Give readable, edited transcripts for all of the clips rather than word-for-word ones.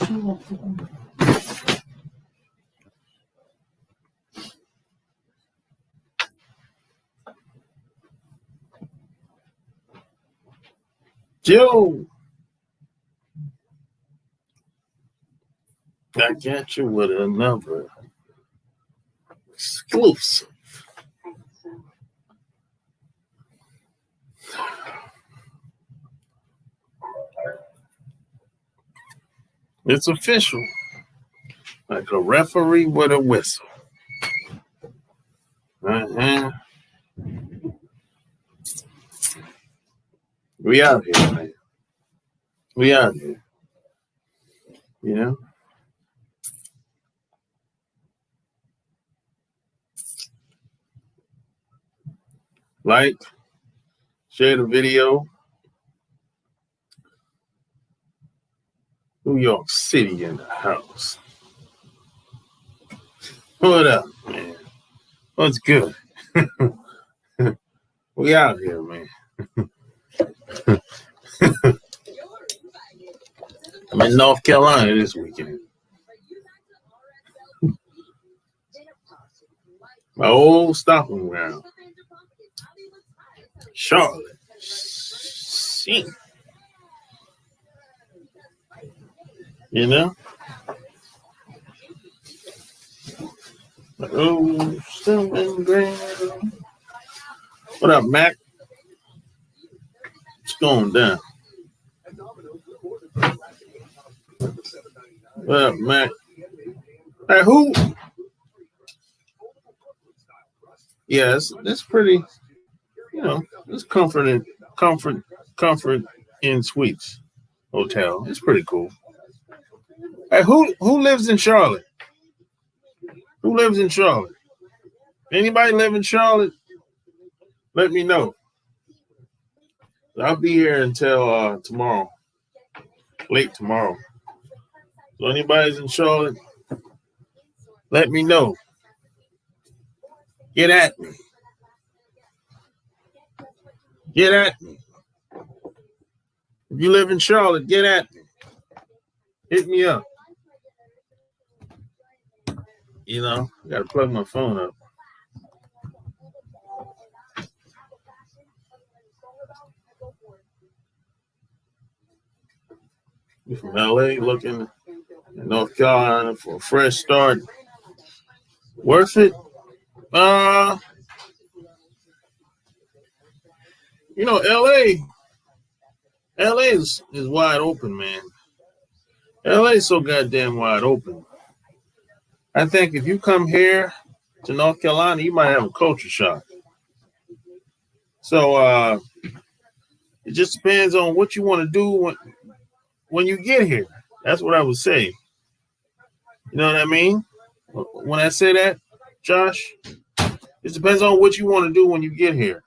Joe, I got you with another exclusive. It's official, like a referee with a whistle. Uh-huh. We out here, man. We out here. You know? Like, share the video. New York City in the house. What up, man? What's good? We out here, man. I'm in North Carolina this weekend. My old stomping ground. Charlotte. Shit. You know? Oh, stomping ground. What up, Mac? What's going down? What up, Mac? Hey, who? Yeah, it's pretty, you know, it's comfort in suites hotel. It's pretty cool. Hey, who lives in Charlotte? Who lives in Charlotte? Anybody live in Charlotte? Let me know. I'll be here until tomorrow, late tomorrow. So anybody's in Charlotte, let me know. Get at me. Get at me. If you live in Charlotte, get at me. Hit me up. You know, I got to plug my phone up. You from LA looking in North Carolina for a fresh start. Worth it? You know, LA is wide open, man. LA is so goddamn wide open. I think if you come here to North Carolina, you might have a culture shock. So it just depends on what you want to do when you get here. That's what I would say. You know what I mean? When I say that, Josh, it depends on what you want to do when you get here.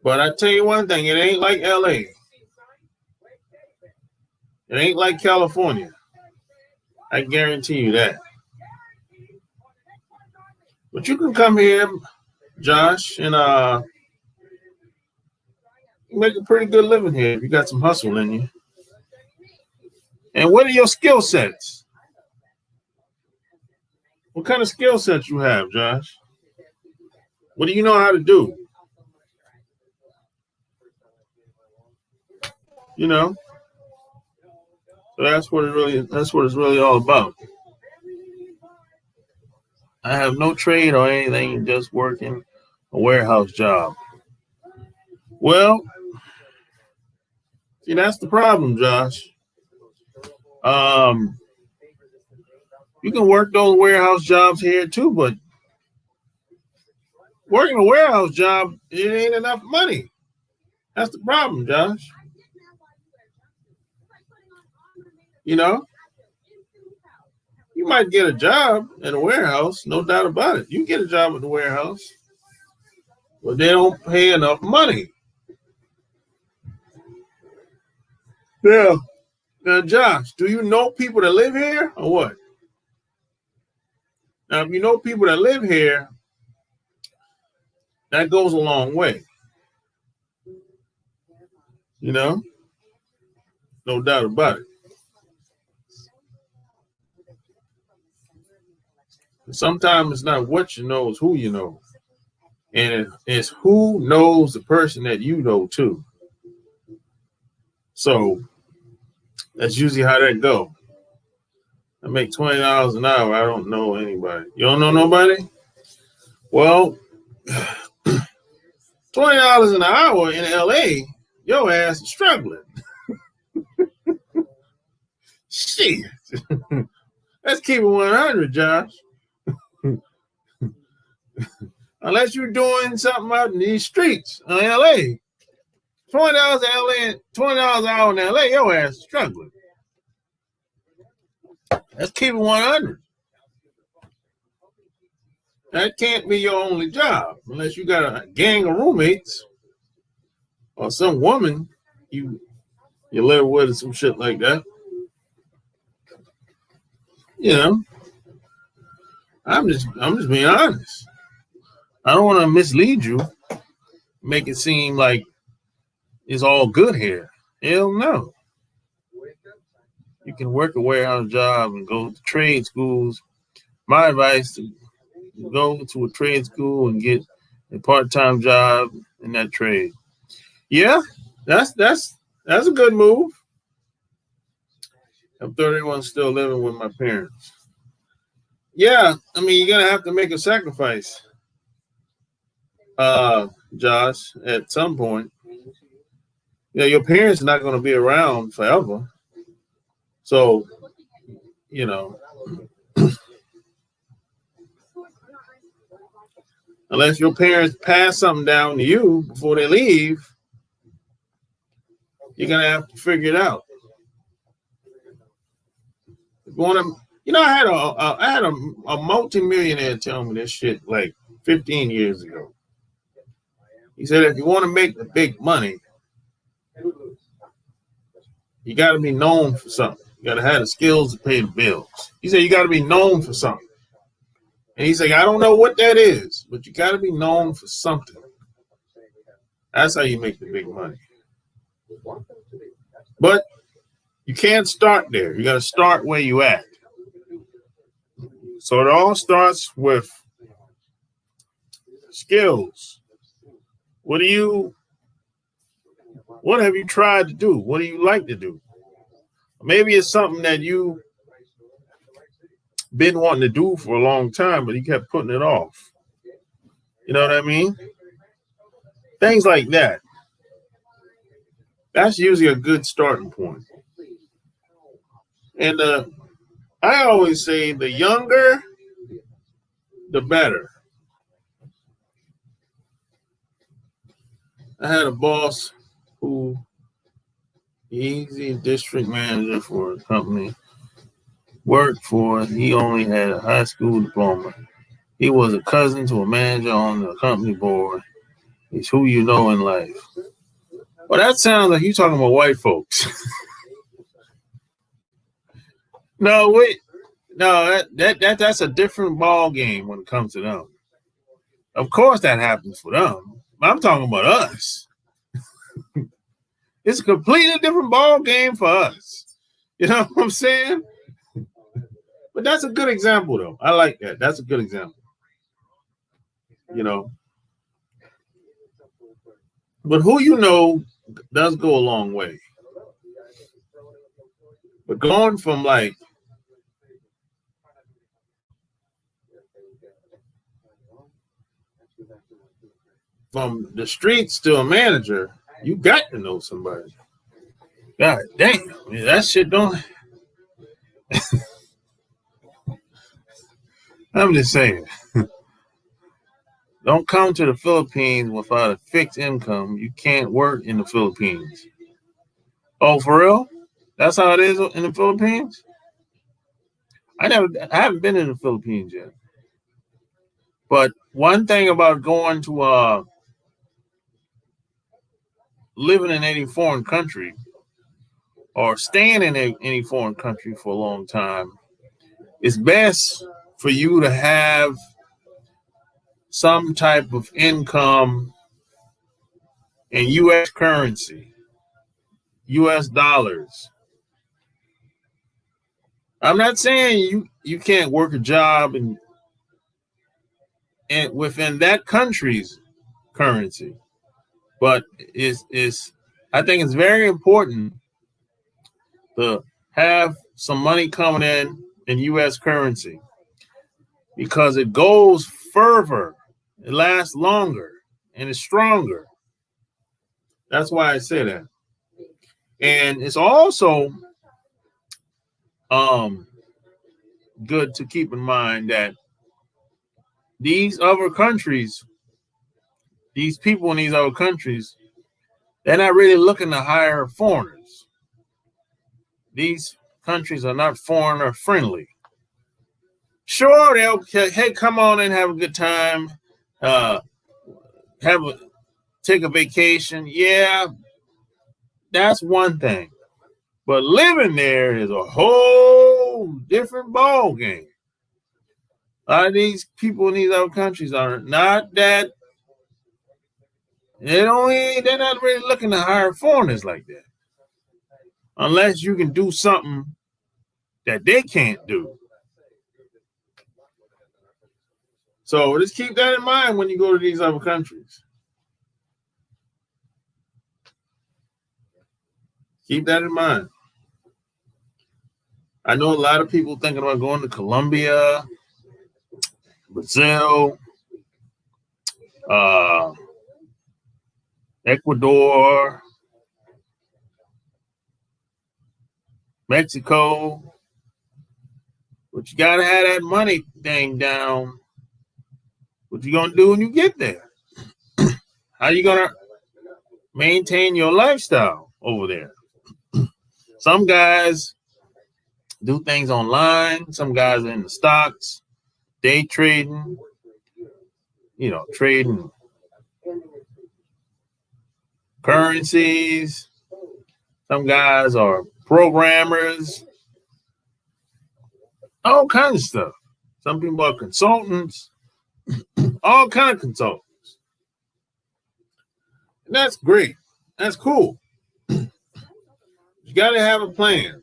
But I tell you one thing, it ain't like LA. It ain't like California. I guarantee you that. But you can come here, Josh, and make a pretty good living here if you got some hustle in you. And what are your skill sets? What kind of skill sets you have, Josh? What do you know how to do? You know? So that's what it's really all about. I have no trade or anything, just working a warehouse job. Well, see, that's the problem, Josh. You can work those warehouse jobs here too, but working a warehouse job, it ain't enough money. That's the problem, Josh. You know, you might get a job in a warehouse, no doubt about it. You get a job in the warehouse, but they don't pay enough money. Yeah. Now, Josh, do you know people that live here or what? Now, if you know people that live here, that goes a long way. You know? No doubt about it. Sometimes it's not what you know, it's who you know. And it's who knows the person that you know too. So that's usually how that go. I make $20 an hour. I don't know anybody. You don't know nobody? Well, $20 an hour in LA, your ass is struggling. Shit. Let's keep it 100, Josh. Unless you're doing something out in these streets in LA. $20 in LA, $20 an hour in LA, your ass is struggling. Let's keep it 100. That can't be your only job unless you got a gang of roommates or some woman you live with or some shit like that. You know, I'm just being honest. I don't want to mislead you, make it seem like it's all good here. Hell no. You can work a warehouse job and go to trade schools. My advice to go to a trade school and get a part-time job in that trade. Yeah, that's a good move. I'm 31, still living with my parents. Yeah, I mean, you're gonna have to make a sacrifice, Josh, at some point. Yeah, your parents are not gonna be around forever. So, you know, unless your parents pass something down to you before they leave, you're gonna have to figure it out. I had a multimillionaire tell me this shit like 15 years ago. He said, if you want to make the big money, you got to be known for something. You got to have the skills to pay the bills. He said, you got to be known for something. And he said, I don't know what that is, but you got to be known for something. That's how you make the big money. But you can't start there. You got to start where you at. So it all starts with skills. What have you tried to do? What do you like to do? Maybe it's something that you been wanting to do for a long time, but you kept putting it off. You know what I mean? Things like that. That's usually a good starting point. And I always say the younger, the better. I had a boss who he's a district manager for a company, worked for, he only had a high school diploma. He was a cousin to a manager on the company board. He's who you know in life. Well, that sounds like you talking about white folks. No, wait. No, that's a different ball game when it comes to them. Of course that happens for them. I'm talking about us. It's a completely different ball game for us. You know what I'm saying? But that's a good example, though. I like that. That's a good example. You know. But who you know does go a long way. But going from the streets to a manager, you got to know somebody. God damn, that shit don't. I'm just saying. Don't come to the Philippines without a fixed income. You can't work in the Philippines. Oh, for real? That's how it is in the Philippines? I haven't been in the Philippines yet. But one thing about going to living in any foreign country or staying in any foreign country for a long time, it's best for you to have some type of income in U.S. currency, U.S. dollars. I'm not saying you can't work a job and within that country's currency, but it's I think it's very important to have some money coming in U.S. currency because it goes further, it lasts longer, and it's stronger. That's why I say that. And it's also good to keep in mind that these other countries, these people in these other countries, they're not really looking to hire foreigners. These countries are not foreigner friendly. Sure, they'll hey, come on and have a good time, take a vacation. Yeah, that's one thing. But living there is a whole different ball game. A lot of these people in these other countries are not that. They're not really looking to hire foreigners like that, unless you can do something that they can't do. So just keep that in mind when you go to these other countries. Keep that in mind. I know a lot of people thinking about going to Colombia, Brazil, Ecuador, Mexico. But you got to have that money thing down. What you going to do when you get there? How you going to maintain your lifestyle over there? Some guys do things online. Some guys are in the stocks, day trading, trading currencies. Some guys are programmers, all kinds of stuff. Some people are consultants, all kinds of consultants. And that's great. That's cool. You got to have a plan.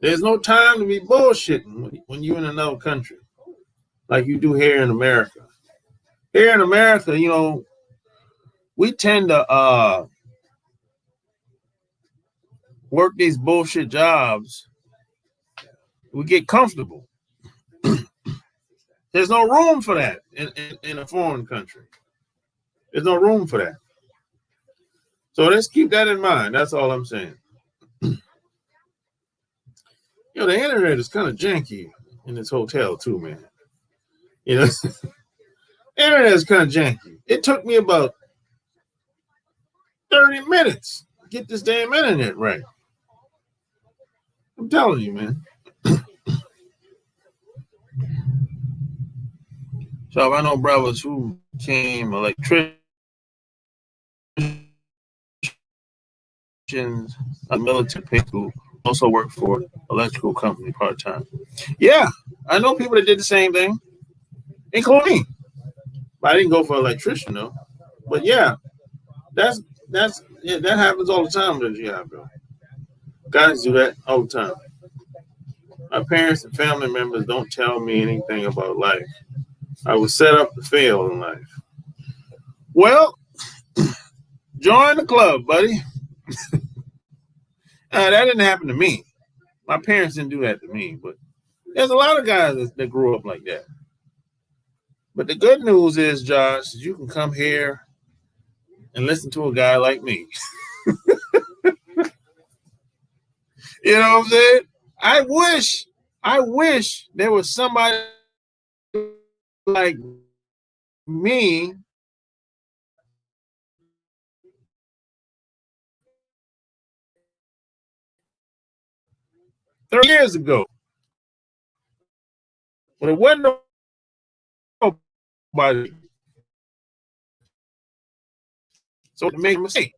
There's no time to be bullshitting when you're in another country like you do here in America. Here in America, we tend to work these bullshit jobs. We get comfortable. There's no room for that in a foreign country. There's no room for that. So let's keep that in mind. That's all I'm saying. The internet is kind of janky in this hotel too, man. The internet is kind of janky. It took me about 30 minutes to get this damn internet right. I'm telling you, man. So I know brothers who became electricians, military people, also work for electrical company part-time. Yeah, I know people that did the same thing, including me. But I didn't go for electrician though. But yeah, that happens all the time in the job, though. Guys do that all the time. My parents and family members don't tell me anything about life. I was set up to fail in life. Well, join the club, buddy. That didn't happen to me. My parents didn't do that to me, but there's a lot of guys that grew up like that. But the good news is, Josh, you can come here and listen to a guy like me. You know what I'm saying? I wish there was somebody like me $30 years ago. But it wasn't nobody. So to make a mistake.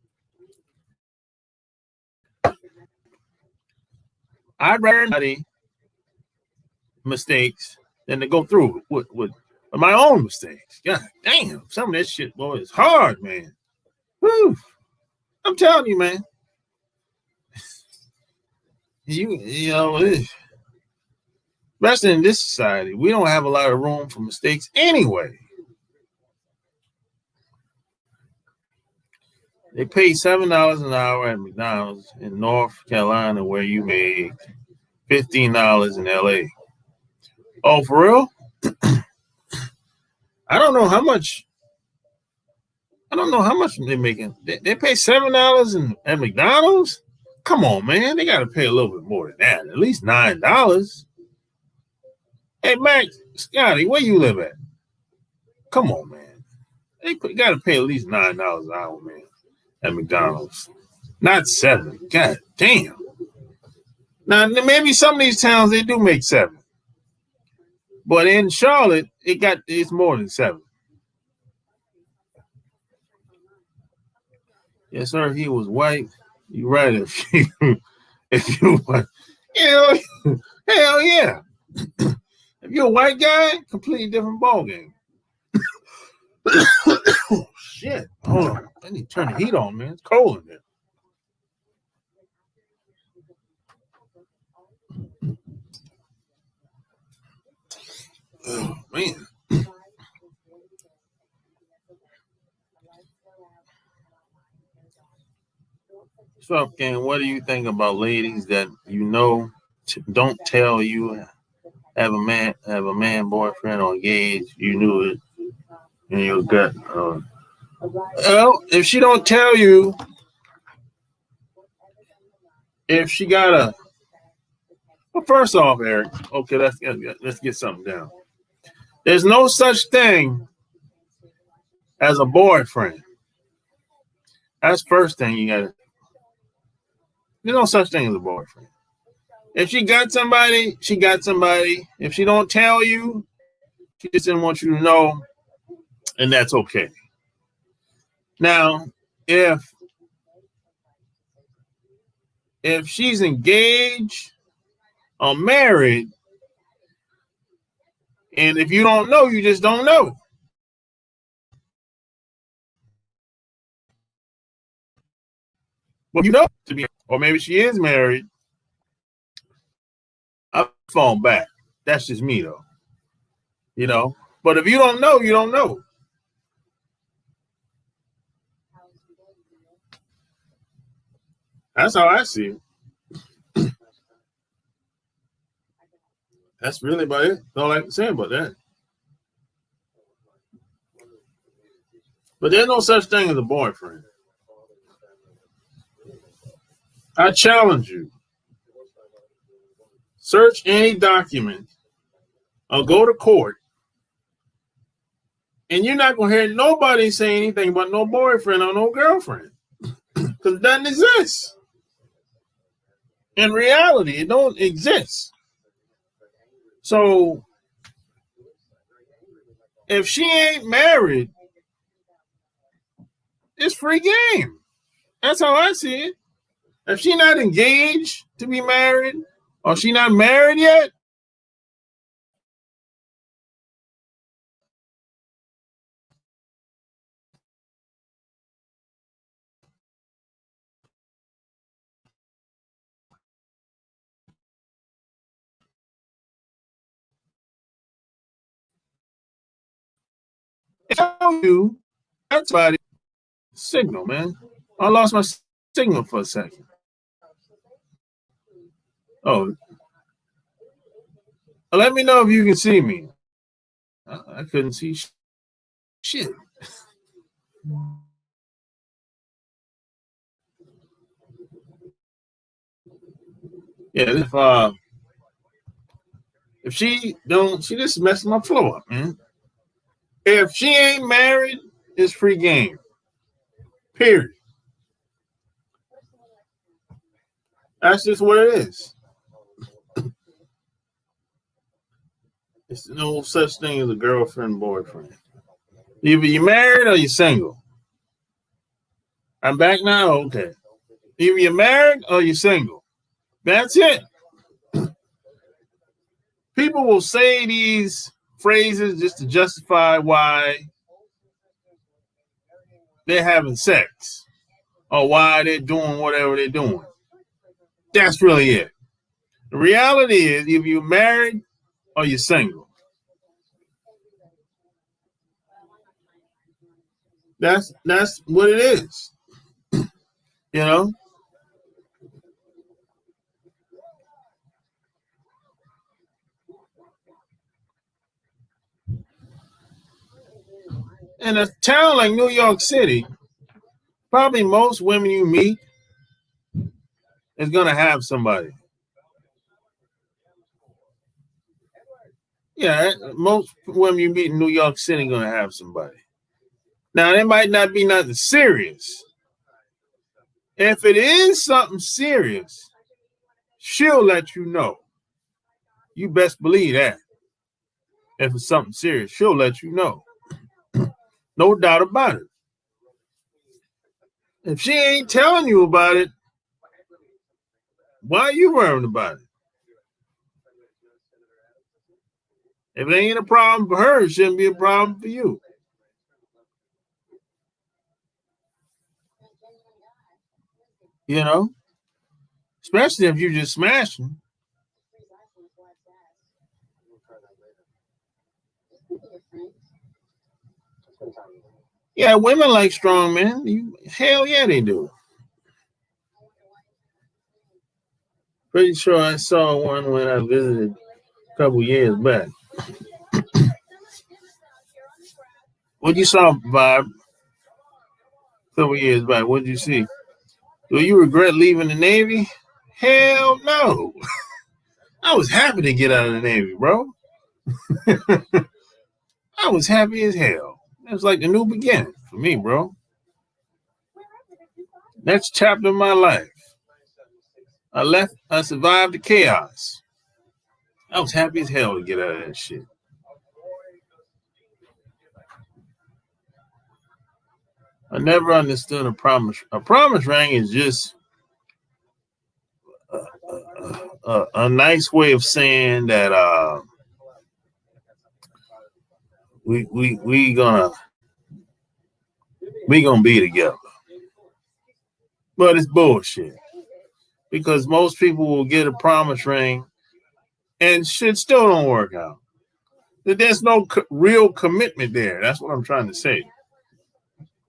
I'd rather mistakes than to go through with my own mistakes. God damn, some of that shit, boy, is hard, man. Woo. I'm telling you, man. you know, especially in this society, we don't have a lot of room for mistakes anyway. They pay $7 an hour at McDonald's in North Carolina, where you make $15 in LA. Oh, for real? I don't know how much. I don't know how much they're making. They pay $7 at McDonald's. Come on, man. They got to pay a little bit more than that. At least $9. Hey, Max, Scotty, where you live at? Come on, man. They got to pay at least $9 an hour, man, at McDonald's. Not 7. God damn. Now, maybe some of these towns, they do make 7. But in Charlotte, it's more than 7. Yes, sir. He was white. You're right. If you hell yeah. If you're a white guy, completely different ballgame. Oh, shit. Hold on. I need to turn the heat on, man. It's cold in there. Oh, man. So, Ken, what do you think about ladies that don't tell you have a man boyfriend or engaged? You knew it in your gut. Well, if she don't tell you, if she got a, well, first off, Eric. Okay, let's get something down. There's no such thing as a boyfriend. That's the first thing you gotta. There's no such thing as a boyfriend. If she got somebody, she got somebody. If she don't tell you, she just didn't want you to know, and that's okay. Now, if she's engaged or married, and if you don't know, you just don't know. Well, you know to be, or maybe she is married. I fall back. That's just me, though. You know. But if you don't know, you don't know. That's how I see it. That's really about it. That's all I can say about that. But there's no such thing as a boyfriend. I challenge you. Search any document or go to court, and you're not going to hear nobody say anything about no boyfriend or no girlfriend because it doesn't exist. In reality, it don't exist. So if she ain't married, it's free game. That's how I see it. If she not engaged to be married, or she not married yet, tell you that's about it. Signal, man. I lost my signal for a second. Oh, let me know if you can see me. I couldn't see shit. Yeah, if she don't, she just messing my flow up, man. If she ain't married, it's free game. Period. That's just what it is. It's no such thing as a girlfriend, boyfriend. Either you're married or you're single. I'm back now? Okay. Either you're married or you're single. That's it. People will say these phrases just to justify why they're having sex or why they're doing whatever they're doing. That's really it. The reality is, if you're married or you're single, that's what it is. You know, in a town like New York City, probably most women you meet is gonna have somebody. Yeah, most women you meet in New York City gonna have somebody. Now, it might not be nothing serious. If it is something serious, she'll let you know. You best believe that. If it's something serious, she'll let you know. No doubt about it. If she ain't telling you about it, why are you worrying about it? If it ain't a problem for her, it shouldn't be a problem for you. You know, especially if you're just smashing. Yeah, women like strong men. Hell yeah, they do. Pretty sure I saw one when I visited a couple years back. What you saw, Bob, a couple years back? What did you see? Do you regret leaving the Navy? Hell no. I was happy to get out of the Navy, bro. I was happy as hell. It was like the new beginning for me, bro. Next chapter of my life. I survived the chaos. I was happy as hell to get out of that shit. I never understood a promise. A promise ring is just a nice way of saying that we gonna be together. But it's bullshit because most people will get a promise ring and shit still don't work out. There's no real commitment there. That's what I'm trying to say.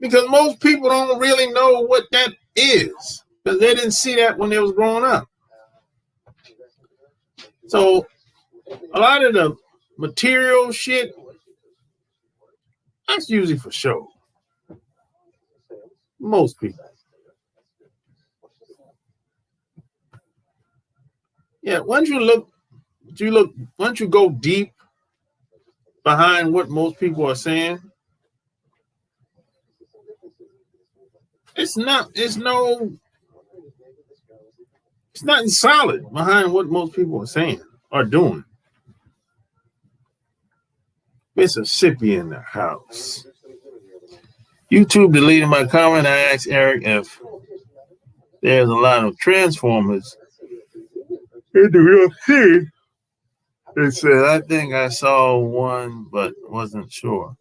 Because most people don't really know what that is because they didn't see that when they was growing up. So a lot of the material shit, that's usually for show. Most people. Yeah, once you go deep behind what most people are saying, it's nothing solid behind what most people are saying or doing. Mississippi in the house. YouTube deleted my comment. I asked Eric if there's a lot of transformers in the real city. It said, I think I saw one, but wasn't sure.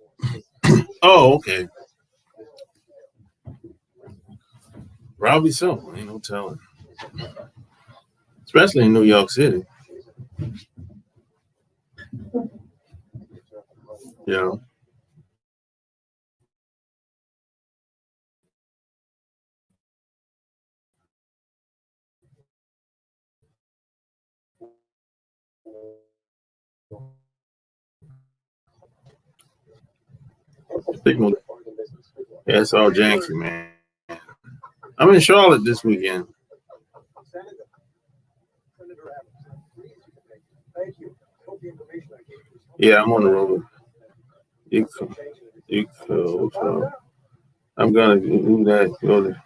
Oh, okay. Probably so. Ain't no telling. Especially in New York City. You know. Yeah, it's all janky, man. I'm in Charlotte this weekend. Yeah, I'm on the road. So I'm gonna do that. Go there.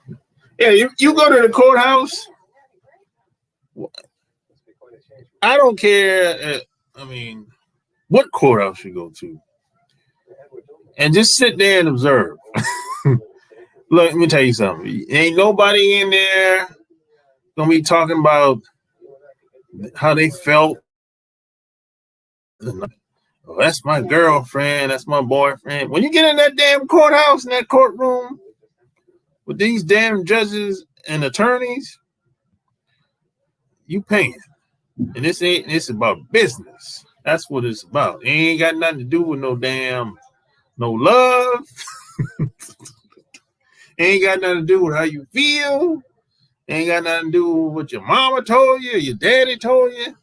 Yeah, you go to the courthouse. I don't care. I mean, what courthouse you go to, and just sit there and observe. Look, let me tell you something. Ain't nobody in there gonna be talking about how they felt. Oh, that's my girlfriend. That's my boyfriend. When you get in that damn courthouse, in that courtroom, with these damn judges and attorneys, you paying. And it's about business. That's what it's about. It ain't got nothing to do with no love. Ain't got nothing to do with how you feel. Ain't got nothing to do with what your mama told you, your daddy told you.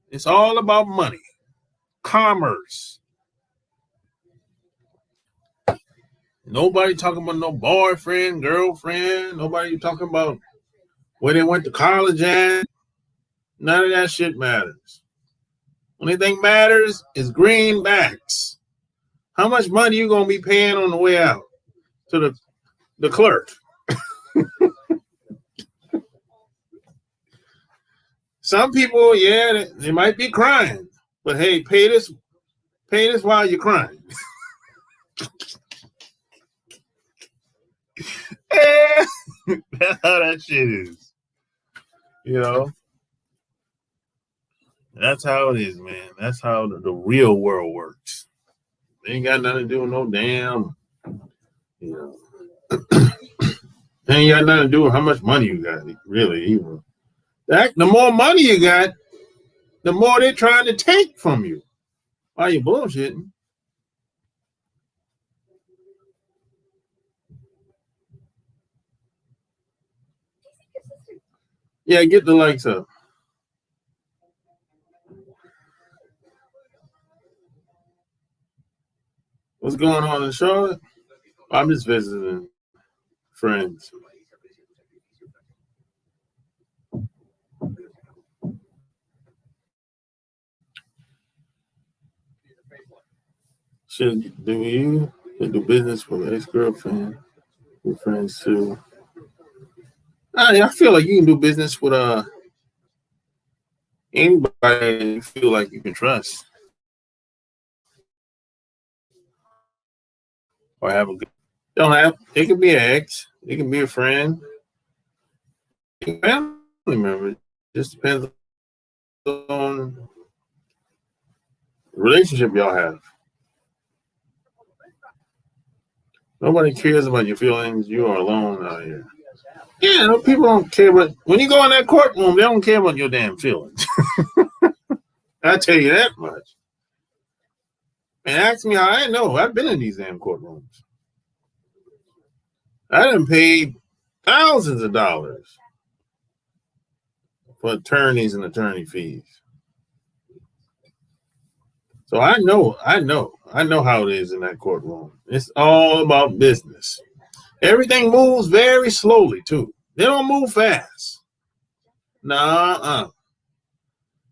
It's all about money, commerce. Nobody talking about no boyfriend, girlfriend. Nobody talking about where they went to college at. None of that shit matters. Only thing matters is greenbacks. How much money you gonna be paying on the way out to the clerk? Some people, yeah, they might be crying, but hey, pay this while you're crying. That's how that shit is. You know, that's how it is, man. That's how the real world works. They ain't got nothing to do with no damn, you know. They ain't got nothing to do with how much money you got, really, even. The more money you got, the more they're trying to take from you while you're bullshitting. Yeah, get the likes up. What's going on in Charlotte? I'm just visiting friends. Should do business with ex-girlfriend, with friends too? I feel like you can do business with anybody you feel like you can trust or have a good. Don't have. It can be an ex. It can be a friend. A family member. It just depends on the relationship y'all have. Nobody cares about your feelings. You are alone out here. Yeah, no, people don't care about when you go in that courtroom. They don't care about your damn feelings. I tell you that much. And ask me how I know. I've been in these damn courtrooms. I done paid thousands of dollars for attorneys and attorney fees. So I know how it is in that courtroom. It's all about business. Everything moves very slowly too. They don't move fast. Nah,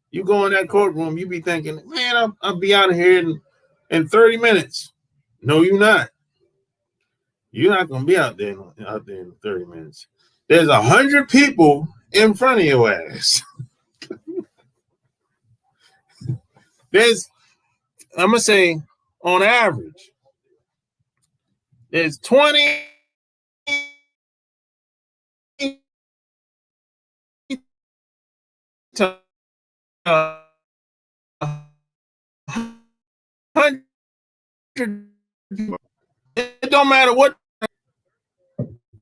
you go in that courtroom, you be thinking, man, I'll be out of here in 30 minutes. No, you're not. You're not gonna be out there in 30 minutes. There's 100 people in front of your ass. I'm gonna say, on average, there's 20 to 100 people. It don't matter what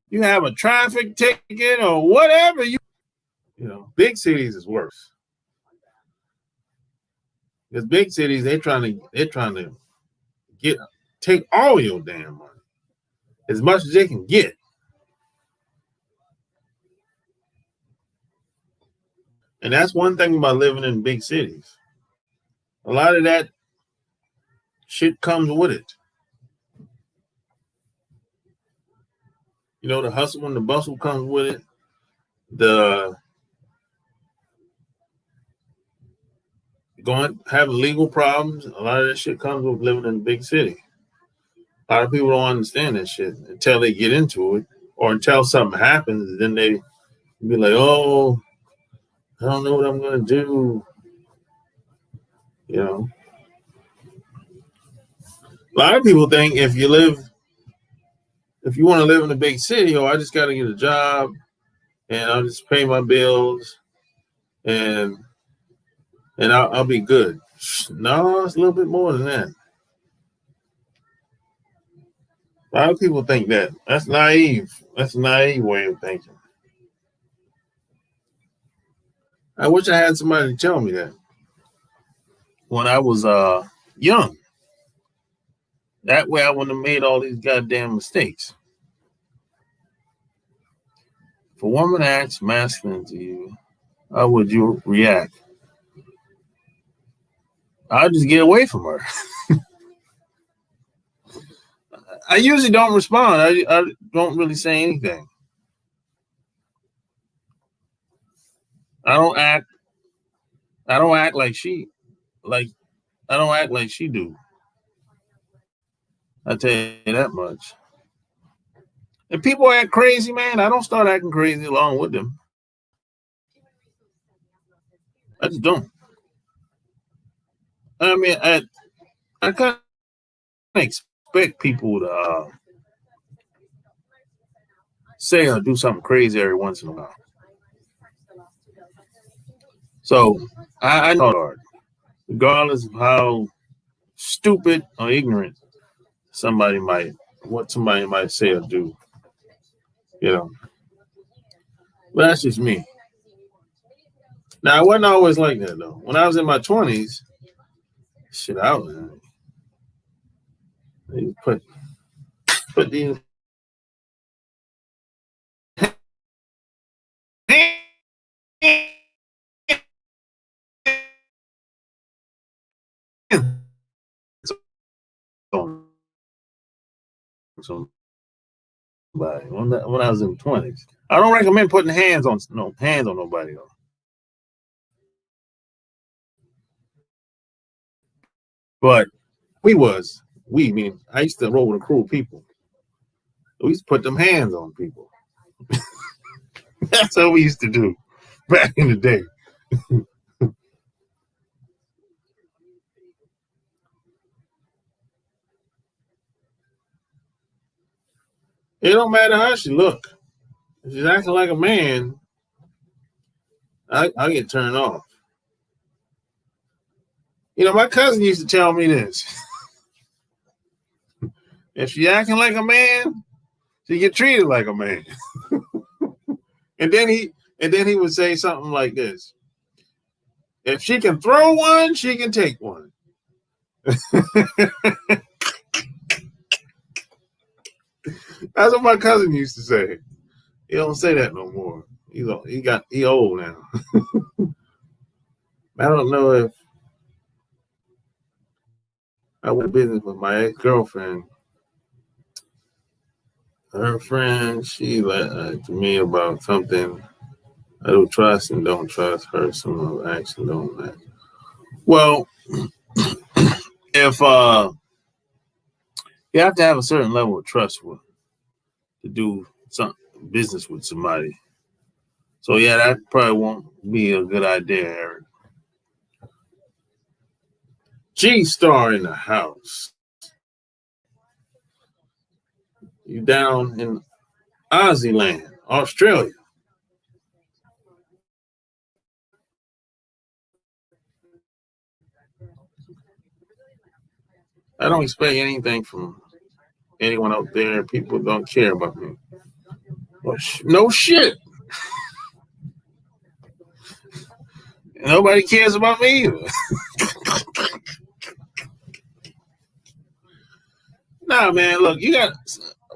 you have, a traffic ticket or whatever. Big cities is worse. Because big cities, they're trying to take all your damn money as much as they can get. And that's one thing about living in big cities. A lot of that shit comes with it. The hustle and the bustle comes with it. The having legal problems, a lot of that shit comes with living in a big city. A lot of people don't understand that shit until they get into it, or until something happens, and then they be like, "Oh, I don't know what I'm gonna do." A lot of people think if you want to live in a big city, I just got to get a job and I'll just pay my bills and I'll be good. No, it's a little bit more than that. A lot of people think that. That's naive. That's a naive way of thinking. I wish I had somebody to tell me that when I was young. That way I wouldn't have made all these goddamn mistakes. If a woman acts masculine to you, how would you react? I'll just get away from her. I usually don't respond. I don't really say anything. I don't act. I don't act like she like. I don't act like she do. I tell you that much. If people act crazy, man, I don't start acting crazy along with them. I just don't. I mean, I kind of expect people to say or do something crazy every once in a while. So I know it, regardless of how stupid or ignorant what somebody might say or do, you know. But that's just me. Now, I wasn't always like that though. When I was in my 20s, shit, I was put these on somebody when I was in the 20s. I don't recommend putting hands on nobody though. But we mean I used to roll with a crew of people. We used to put them hands on people. That's what we used to do back in the day. It don't matter how she look. If she's acting like a man, I get turned off. You know, my cousin used to tell me this. If she acting like a man, she get treated like a man. and then he would say something like this. If she can throw one, she can take one. That's what my cousin used to say. He don't say that no more. He old now. I don't know if I went business with my ex-girlfriend. Her friend, she lied to me about something I do trust and don't trust her, some of action don't match. Well, if you have to have a certain level of trust to do some business with somebody. So yeah, that probably won't be a good idea, Eric. G-Star in the house. You down in Aussie land, Australia. I don't expect anything from anyone out there. People don't care about me. Well, no shit. Nobody cares about me either. Nah, man, look, you got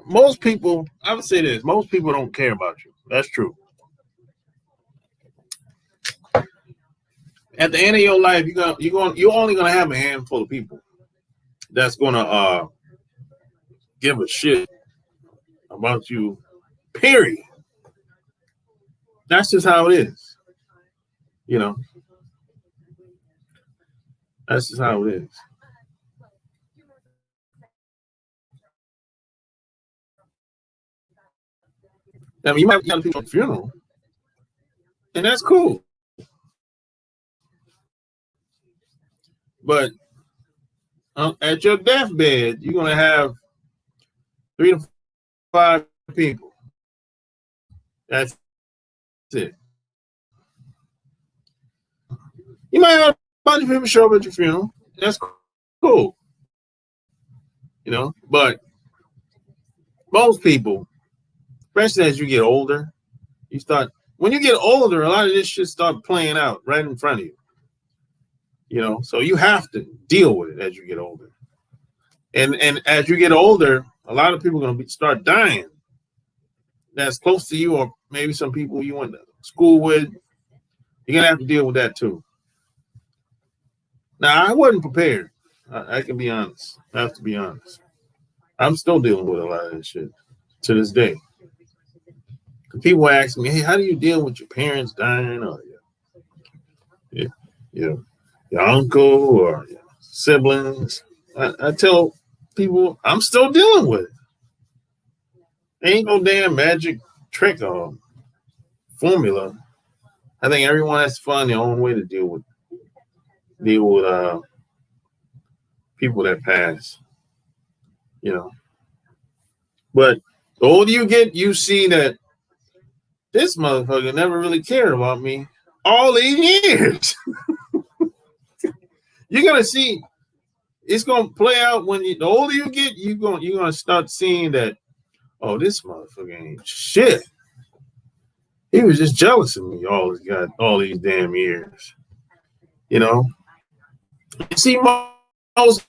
most people, I would say this, most people don't care about you. That's true. At the end of your life, you're only gonna have a handful of people that's gonna give a shit about you. Period. That's just how it is. You know, that's just how it is. I mean, you might have people at the funeral, and that's cool. But at your deathbed, you're gonna have 3 to 5 people. That's it. You might have a bunch of people show up at your funeral. That's cool. You know, but most people, especially as you get older, you start when you get older, a lot of this shit start playing out right in front of you. You know, so you have to deal with it as you get older. And as you get older, a lot of people are going to start dying that's close to you, or maybe some people you went to school with. You're going to have to deal with that too. Now, I wasn't prepared. I can be honest. I have to be honest. I'm still dealing with a lot of this shit to this day. People ask me, hey, how do you deal with your parents dying, or your uncle or your siblings? I tell people I'm still dealing with it. Ain't no damn magic trick or formula. I think everyone has to find their own way to deal with people that pass. You know. But the older you get, you see that this motherfucker never really cared about me all these years. You're gonna see it's gonna play out when the older you get, you're gonna start seeing that, oh, this motherfucker ain't shit. He was just jealous of me all these damn years. You know? You see most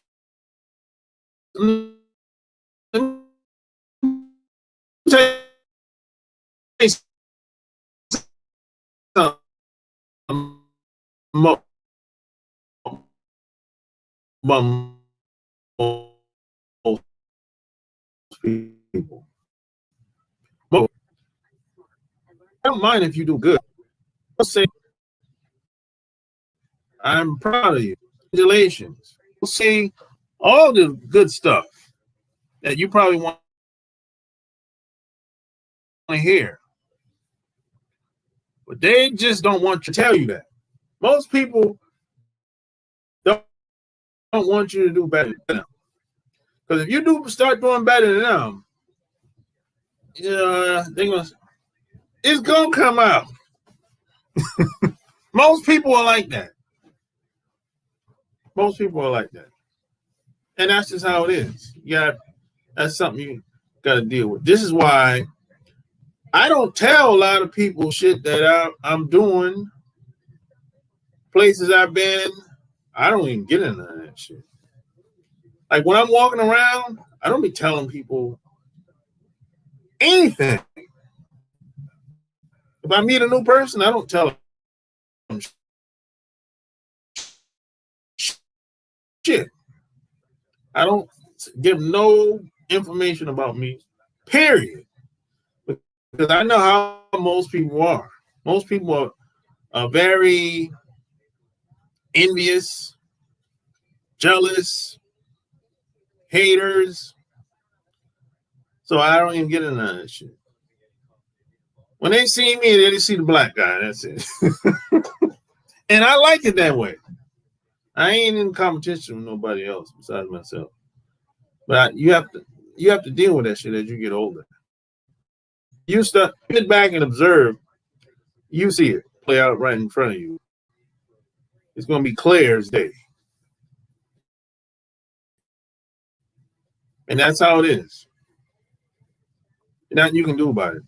most people. I don't mind if you do good. I'll say, I'm proud of you. Congratulations. We'll say all the good stuff that you probably want to hear. But they just don't want to tell you that. Most people don't want you to do better than them. Because if you do start doing better than them, it's gonna come out. Most people are like that. Most people are like that. And that's just how it is. That's something you gotta deal with. This is why I don't tell a lot of people shit that I'm doing, places I've been. I don't even get into that shit. Like when I'm walking around, I don't be telling people anything. If I meet a new person, I don't tell them shit. I don't give no information about me, period. Because I know how most people are. Most people are very envious, jealous, haters. So I don't even get into that shit. When they see me, they just see the black guy. That's it. And I like it that way. I ain't in competition with nobody else besides myself. But you have to deal with that shit as you get older. You sit back and observe. You see it play out right in front of you. It's going to be clear as day. And that's how it is. Nothing you can do about it,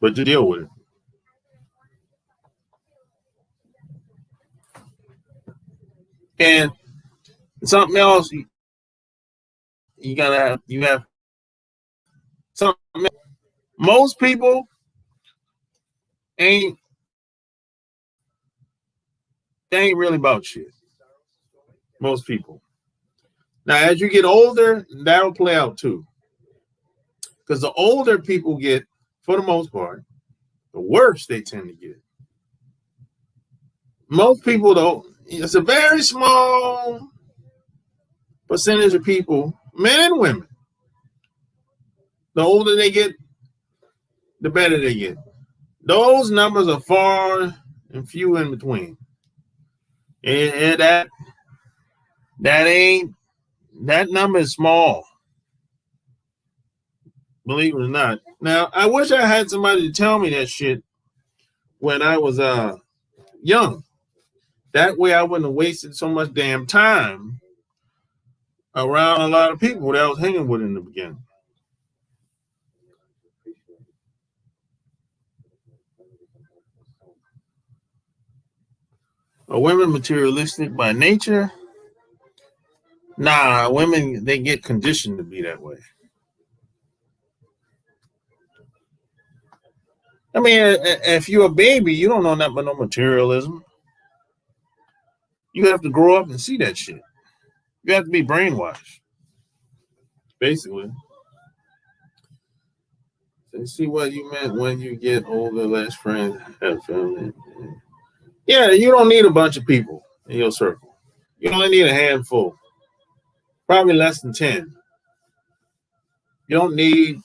but to deal with it. And something else, you have something else. Most people ain't really about shit. Most people. Now, as you get older, that'll play out too. Because the older people get, for the most part, the worse they tend to get. Most people, though, it's a very small percentage of people, men and women. The older they get, the better they get. Those numbers are far and few in between. And that number is small. Believe it or not. Now, I wish I had somebody to tell me that shit when I was young. That way I wouldn't have wasted so much damn time around a lot of people that I was hanging with in the beginning. Are women materialistic by nature? Nah, women, they get conditioned to be that way. I mean, if you're a baby, you don't know nothing but no materialism. You have to grow up and see that shit. You have to be brainwashed, basically. So see what you meant when you get older, less friends, have family. Yeah, you don't need a bunch of people in your circle. You only need a handful, probably less than 10. You don't need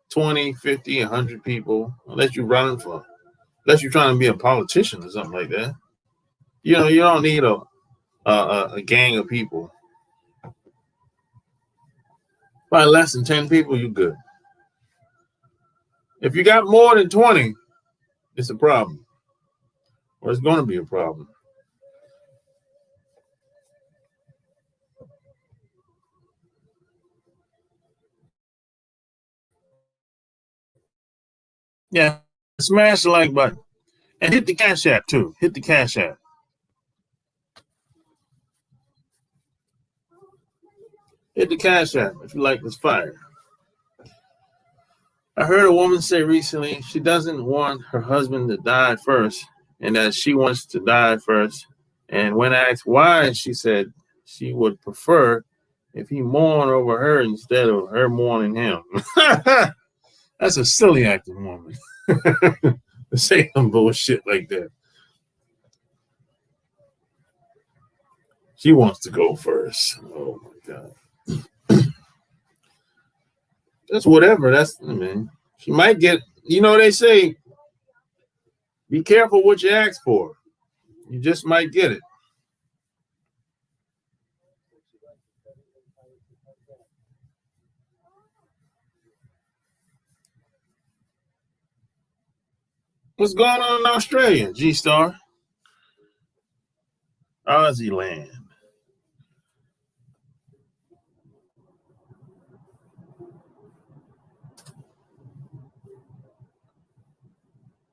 20, 50, 100 people unless you're running for, unless you're trying to be a politician or something like that. You don't need a gang of people. Probably less than 10 people, you're good. If you got more than 20, it's a problem, or it's going to be a problem. Yeah, smash the like button and hit the Cash App too. Hit the Cash App. Hit the Cash App if you like this fire. I heard a woman say recently she doesn't want her husband to die first and that she wants to die first. And when asked why, she said she would prefer if he mourned over her instead of her mourning him. That's a silly acting woman to say some bullshit like that. She wants to go first. Oh my God. That's whatever. I mean, she might get, they say, be careful what you ask for. You just might get it. What's going on in Australia, G-Star? Aussie land.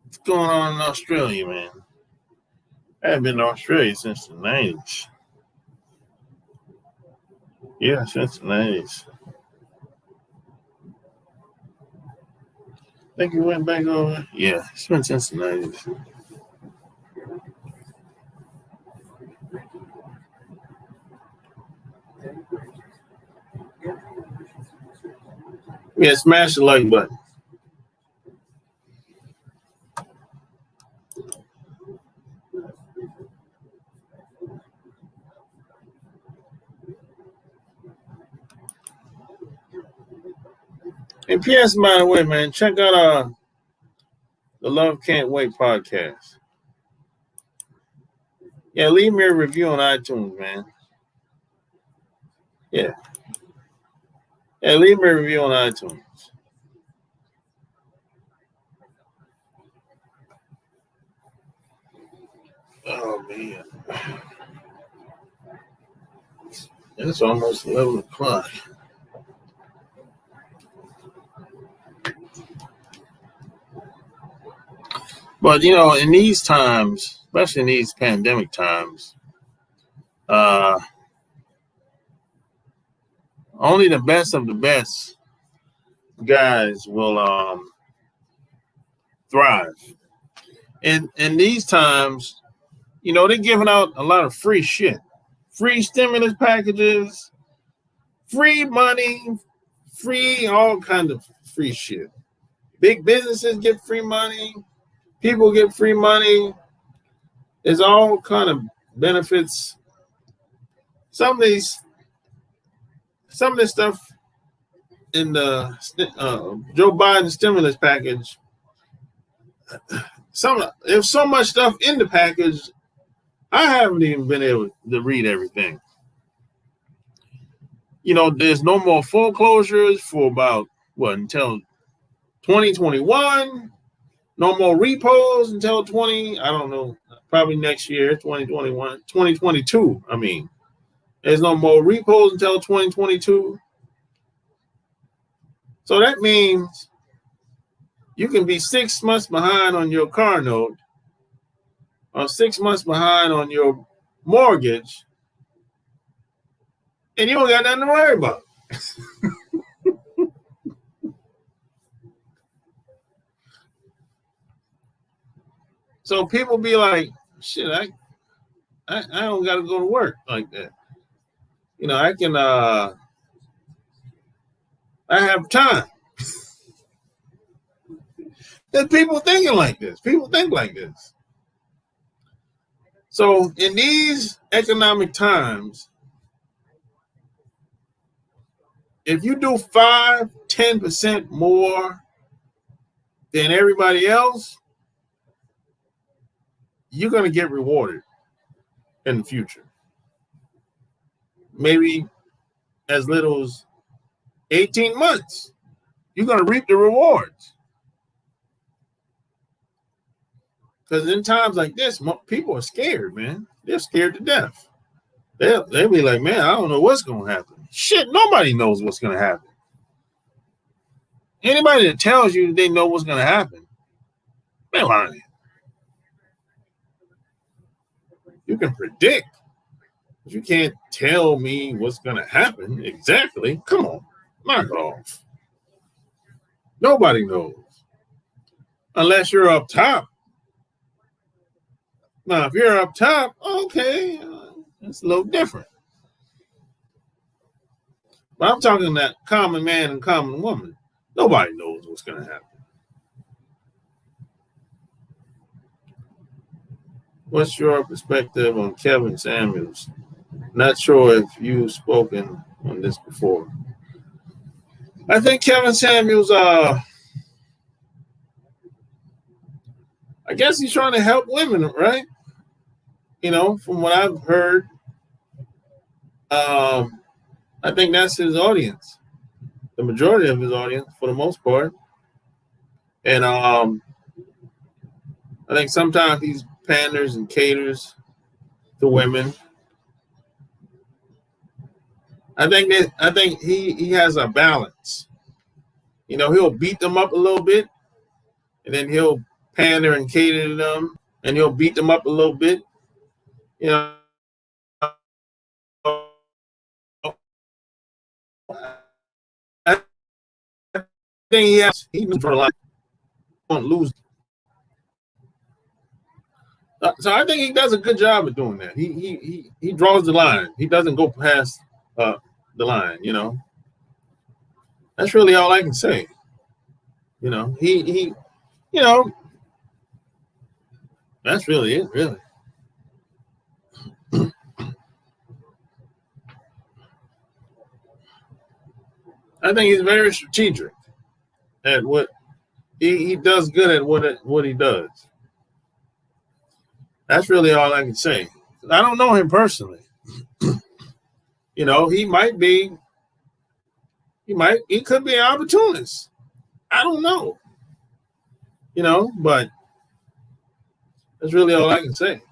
What's going on in Australia, man? I haven't been to Australia since the 90s. Yeah, since the 90s. I think you went back over. Yeah, it's been since the 90s. Yeah, smash the like button. And P.S. by the way, man, check out the Love Can't Wait podcast. Yeah, leave me a review on iTunes, man. Yeah. Yeah, leave me a review on iTunes. Oh, man. It's almost 11 o'clock. But, in these times, especially in these pandemic times, only the best of the best guys will thrive. And in these times, they're giving out a lot of free shit. Free stimulus packages, free money, free all kind of free shit. Big businesses get free money. People get free money. There's all kind of benefits. Some of this stuff in the Joe Biden stimulus package. There's so much stuff in the package. I haven't even been able to read everything. There's no more foreclosures for about until 2021. No more repos until I don't know, probably next year, 2021, 2022. I mean, there's no more repos until 2022. So that means you can be 6 months behind on your car note, or 6 months behind on your mortgage, and you don't got nothing to worry about. So people be like, shit, I don't got to go to work like that. I can, I have time. There's people thinking like this. People think like this. So in these economic times, if you do 5-10% more than everybody else, you're going to get rewarded in the future. Maybe as little as 18 months, you're going to reap the rewards. Because in times like this, people are scared, man. They're scared to death. They'll be like, man, I don't know what's going to happen. Shit, nobody knows what's going to happen. Anybody that tells you they know what's going to happen, they're lying. You can predict, but you can't tell me what's going to happen exactly. Come on, knock it off. Nobody knows. Unless you're up top. Now, if you're up top, okay, it's a little different. But I'm talking that common man and common woman. Nobody knows what's going to happen. What's your perspective on Kevin Samuels? Not sure if you've spoken on this before. I think Kevin Samuels, I guess he's trying to help women, right? From what I've heard, I think that's his audience, the majority of his audience for the most part. And I think sometimes he panders and caters to women. I think he has a balance. He'll beat them up a little bit, and then he'll pander and cater to them, and he'll beat them up a little bit. I think he knows for a lot. Won't lose. So I think he does a good job of doing that. He draws the line. He doesn't go past the line. That's really all I can say. He that's really it. Really, I think he's very strategic at what he does. Good at what he does. That's really all I can say. I don't know him personally. He might be. He could be an opportunist. I don't know. But that's really all I can say.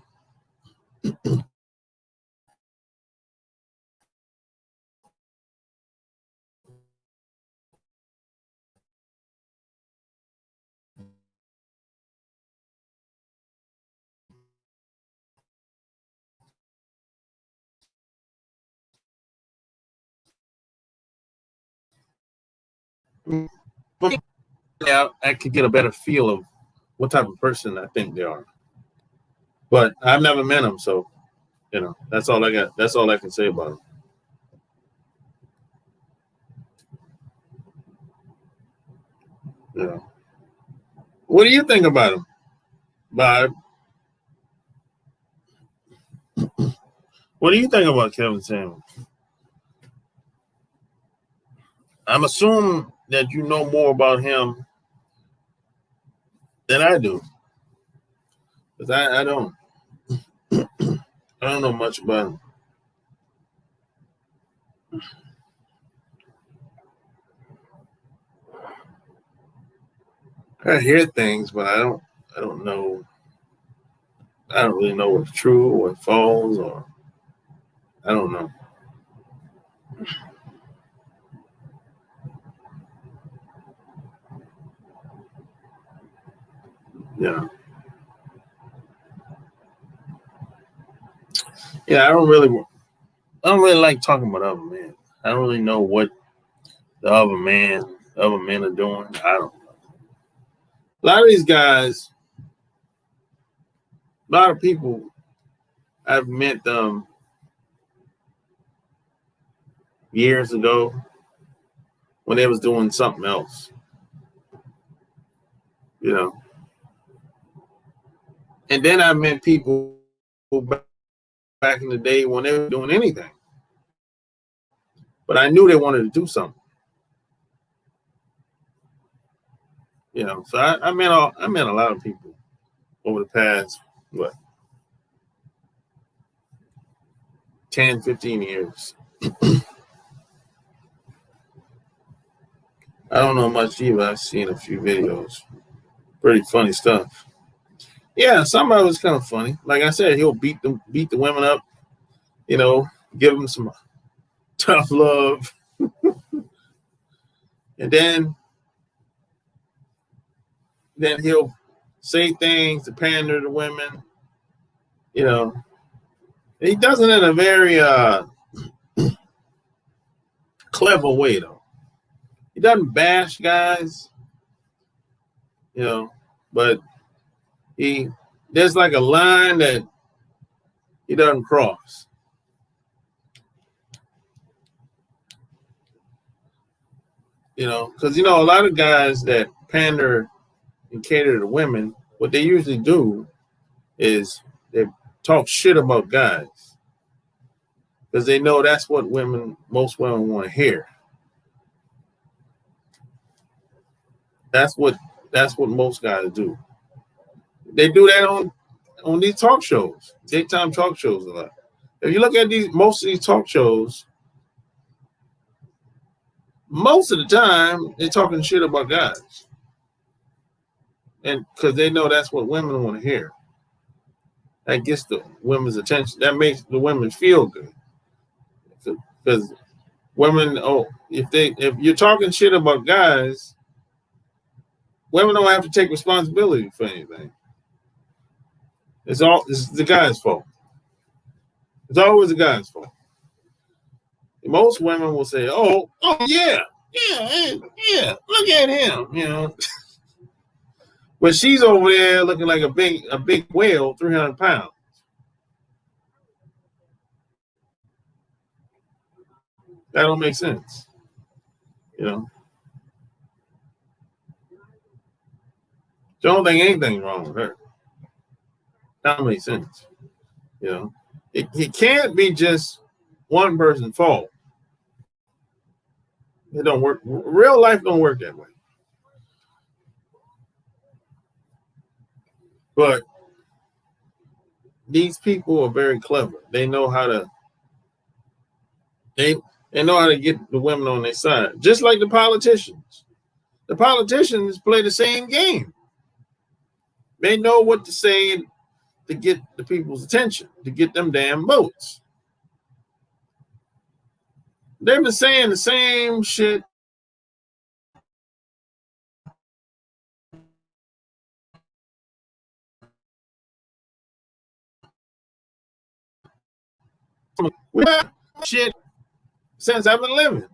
But yeah, I could get a better feel of what type of person I think they are. But I've never met them, so that's all I got. That's all I can say about them. What do you think about him, Bob? What do you think about Kevin Samuels? I'm assuming that you know more about him than I do, because I don't. I don't know much about him. I hear things, but I don't. I don't know. I don't really know what's true or what's false, or I don't know. Yeah. Yeah, I don't really like talking about other men. I don't really know what the other men are doing. I don't know. A lot of these guys, a lot of people, I've met them years ago when they was doing something else, you know. And then I met people back in the day when they were doing anything, but I knew they wanted to do something, you know. So I met a lot of people over the past what 10, 15 years. I don't know much either. I've seen a few videos. Pretty funny stuff. Yeah, some of it was kind of funny. Like I said, he'll beat the women up, you know, give them some tough love, and then he'll say things to pander to women. You know, he does it in a very clever way, though. He doesn't bash guys, you know, but he there's like a line that he doesn't cross. You know, because you know a lot of guys that pander and cater to women, what they usually do is they talk shit about guys because they know that's what most women want to hear. That's what most guys do. They do that on these talk shows, daytime talk shows a lot. If you look at most of these talk shows, most of the time they're talking shit about guys, and because they know that's what women want to hear. That gets the women's attention. That makes the women feel good because women. Oh, if you're talking shit about guys, women don't have to take responsibility for anything. It's the guy's fault. It's always the guy's fault. Most women will say, oh yeah, yeah, look at him, you know. But she's over there looking like a big whale, 300 pounds. That don't make sense, you know. Don't think anything's wrong with her. That don't make sense, you know. It can't be just one person's fault. It don't work. Real life don't work that way. But these people are very clever. They know how to they know how to get the women on their side. Just like the politicians. The politicians play the same game. They know what to say to get the people's attention, to get them damn votes. They've been saying the same shit shit since I've been living.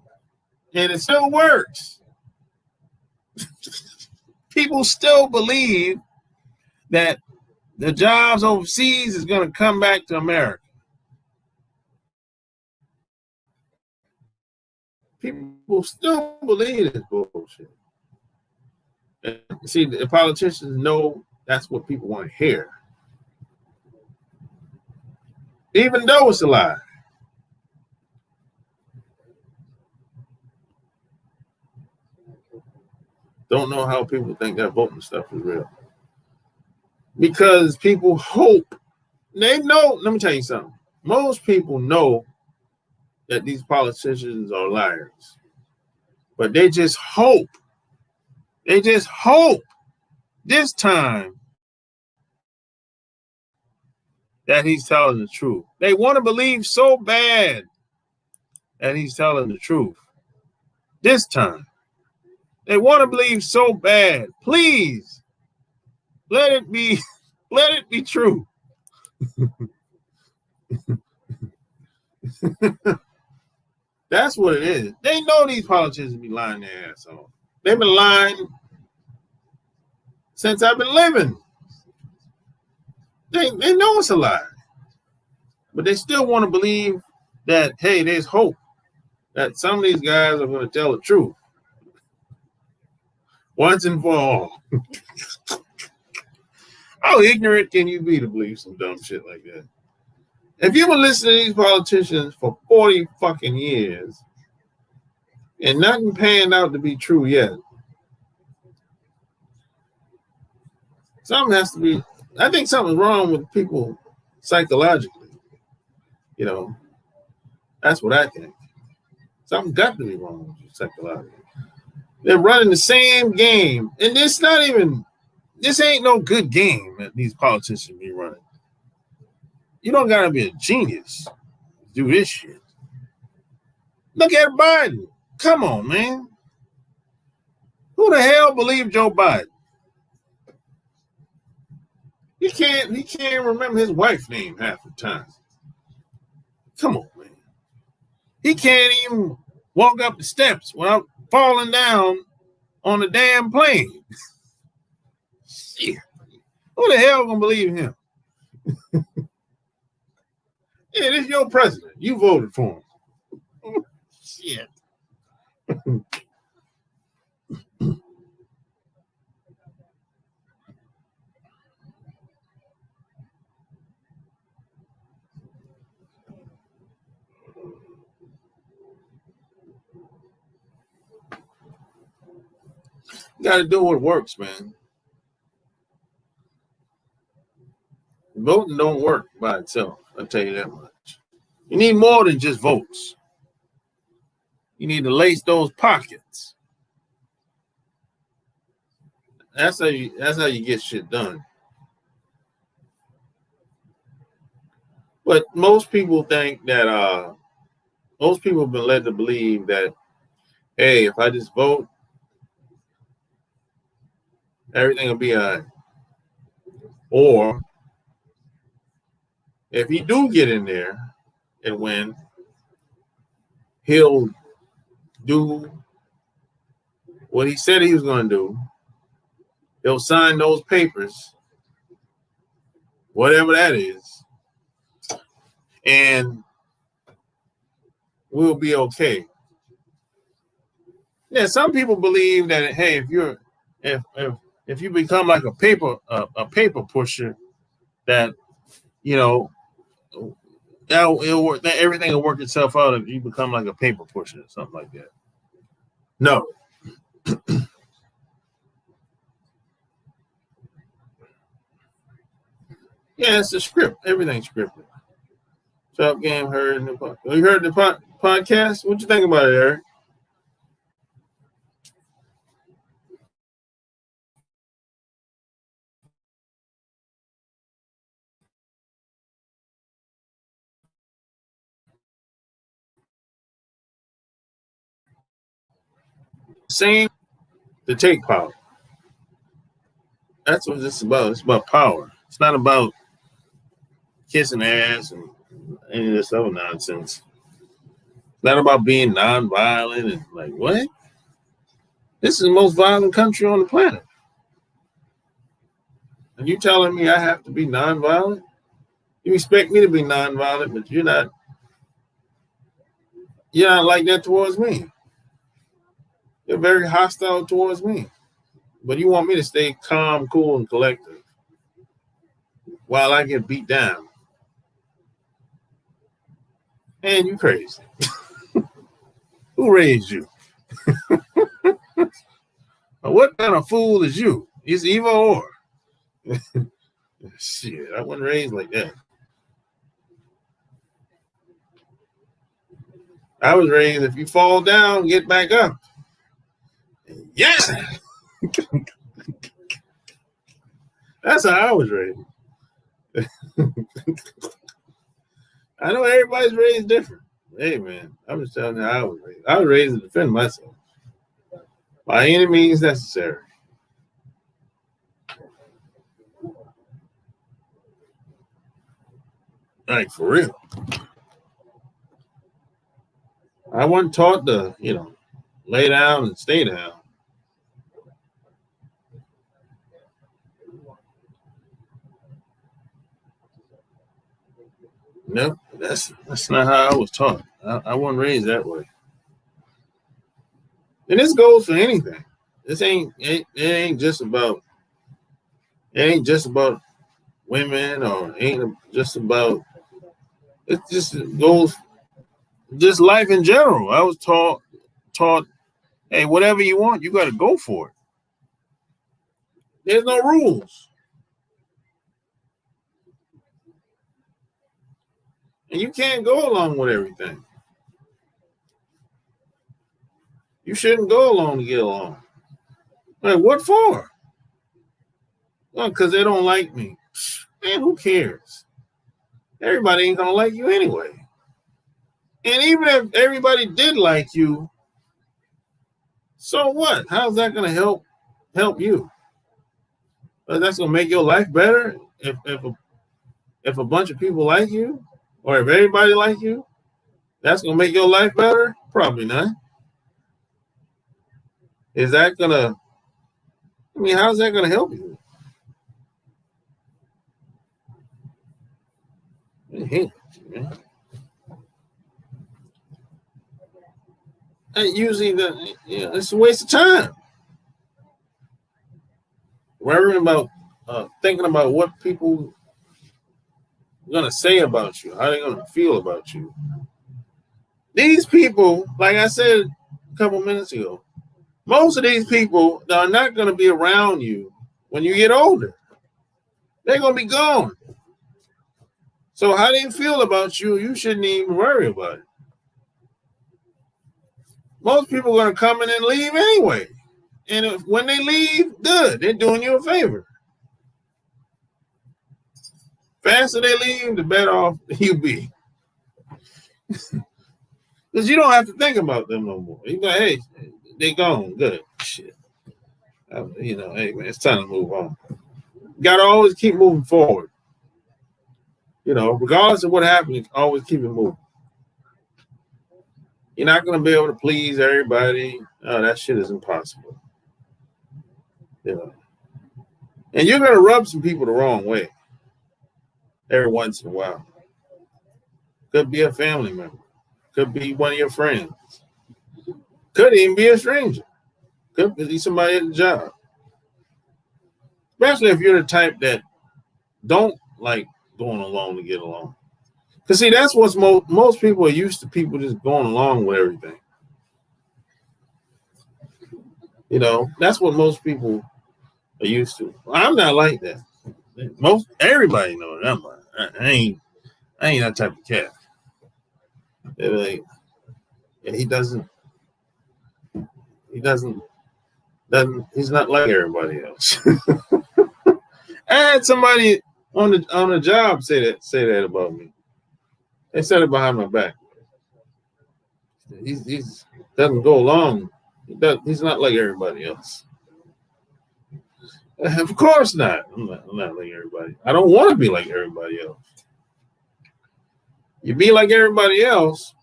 And it still works. People still believe that the jobs overseas is going to come back to America. People still believe this bullshit. And see, the politicians know that's what people want to hear, even though it's a lie. Don't know how people think that voting stuff is real. Because people hope. They know, let me tell you something. Most people know that these politicians are liars. But they just hope. They just hope this time that he's telling the truth. They want to believe so bad that he's telling the truth. This time. They want to believe so bad. Please let it be true. That's what it is. They know these politicians be lying their ass off. They've been lying since I've been living. They know it's a lie. But they still want to believe that, hey, there's hope. That some of these guys are going to tell the truth. Once and for all. How ignorant can you be to believe some dumb shit like that? If you've been listening to these politicians for 40 fucking years and nothing panned out to be true yet, something has to be, I think something's wrong with people psychologically. You know, that's what I think. Something's got to be wrong with you psychologically. They're running the same game. And this ain't no good game that these politicians be running. You don't got to be a genius to do this shit. Look at Biden. Come on, man. Who the hell believed Joe Biden? He can't remember his wife's name half the time. Come on, man. He can't even walk up the steps without falling down on the damn plane. Shit. Who the hell gonna believe him? Yeah, this is your president. You voted for him. Shit. You got to do what works, man. Voting don't work by itself. I'll tell you that much. You need more than just votes. You need to lace those pockets. That's how you get shit done. But most people think that most people have been led to believe that, hey, if I just vote, everything will be all right. Or if he do get in there and win, he'll do what he said he was going to do. He'll sign those papers, whatever that is, and we'll be okay. Yeah, some people believe that, hey, if you become like a paper pusher, that it'll work, that everything will work itself out if you become like a paper pusher or something like that. No. Yeah, it's a script. Everything's scripted. Top game heard. You heard the podcast? What you think about it, Eric? Same to take power. That's what it's about. It's about power. It's not about kissing ass and any of this other nonsense. It's not about being nonviolent and like, what? This is the most violent country on the planet. And you telling me I have to be nonviolent? You expect me to be nonviolent, but you're not like that towards me. You're very hostile towards me. But you want me to stay calm, cool, and collected while I get beat down. Man, you crazy. Who raised you? What kind of fool is you? Is either or. Shit, I wasn't raised like that. I was raised, if you fall down, get back up. Yeah. That's how I was raised. I know everybody's raised different. Hey, man, I'm just telling you how I was raised. I was raised to defend myself by any means necessary. Like, for real. I wasn't taught to, lay down and stay down. No, that's not how I was taught. I wasn't raised that way. And this goes for anything. This ain't just about women, or ain't just about, it just goes, just life in general. I was taught, hey, whatever you want, you got to go for it. There's no rules, and you can't go along with everything. You shouldn't go along to get along. Like, what for? Well, because they don't like me. Man, who cares? Everybody ain't gonna like you anyway. And even if everybody did like you, so what? How's that gonna help you? That's gonna make your life better if a bunch of people like you, or if everybody like you. That's gonna make your life better? Probably not. Is that gonna? I mean, how's that gonna help you? Man. Usually, it's a waste of time. Worrying about, thinking about what people are gonna say about you, how they're gonna feel about you. These people, like I said a couple minutes ago, most of these people are not gonna be around you when you get older. They're gonna be gone. So how they feel about you, you shouldn't even worry about it. Most people are gonna come in and leave anyway. And when they leave, good. They're doing you a favor. Faster they leave, the better off you be. Because you don't have to think about them no more. You go, hey, they gone. Good. Shit. Hey, man, it's time to move on. Got to always keep moving forward. Regardless of what happens, always keep it moving. You're not going to be able to please everybody. Oh, that shit is impossible. And you're going to rub some people the wrong way every once in a while. Could be a family member. Could be one of your friends. Could even be a stranger. Could be somebody at the job. Especially if you're the type that don't like going along to get along. Because, see, that's what's most people are used to, people just going along with everything. That's what most people are used to. I'm not like that. Everybody knows I'm like, I ain't that type of cat. They're like, yeah, he's not like everybody else. I had somebody on the job say that about me. They said it behind my back. He's doesn't go along. He's not like everybody else. Of course not. I'm not like everybody. I don't want to be like everybody else. You be like everybody else,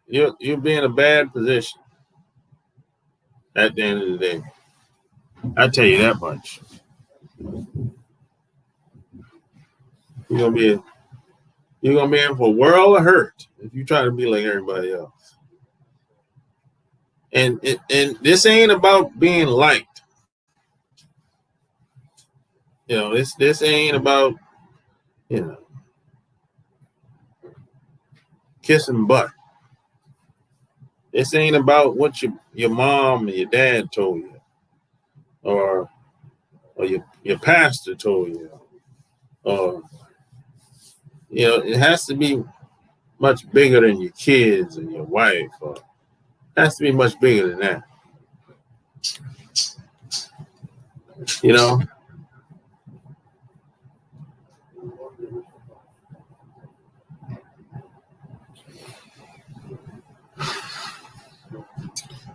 you'll be in a bad position at the end of the day. I tell you that much. You're gonna be in for a world of hurt if you try to be like everybody else. And this ain't about being liked. This ain't about kissing butt. This ain't about what your mom and your dad told you, or your pastor told you, or it has to be much bigger than your kids and your wife, or it has to be much bigger than that.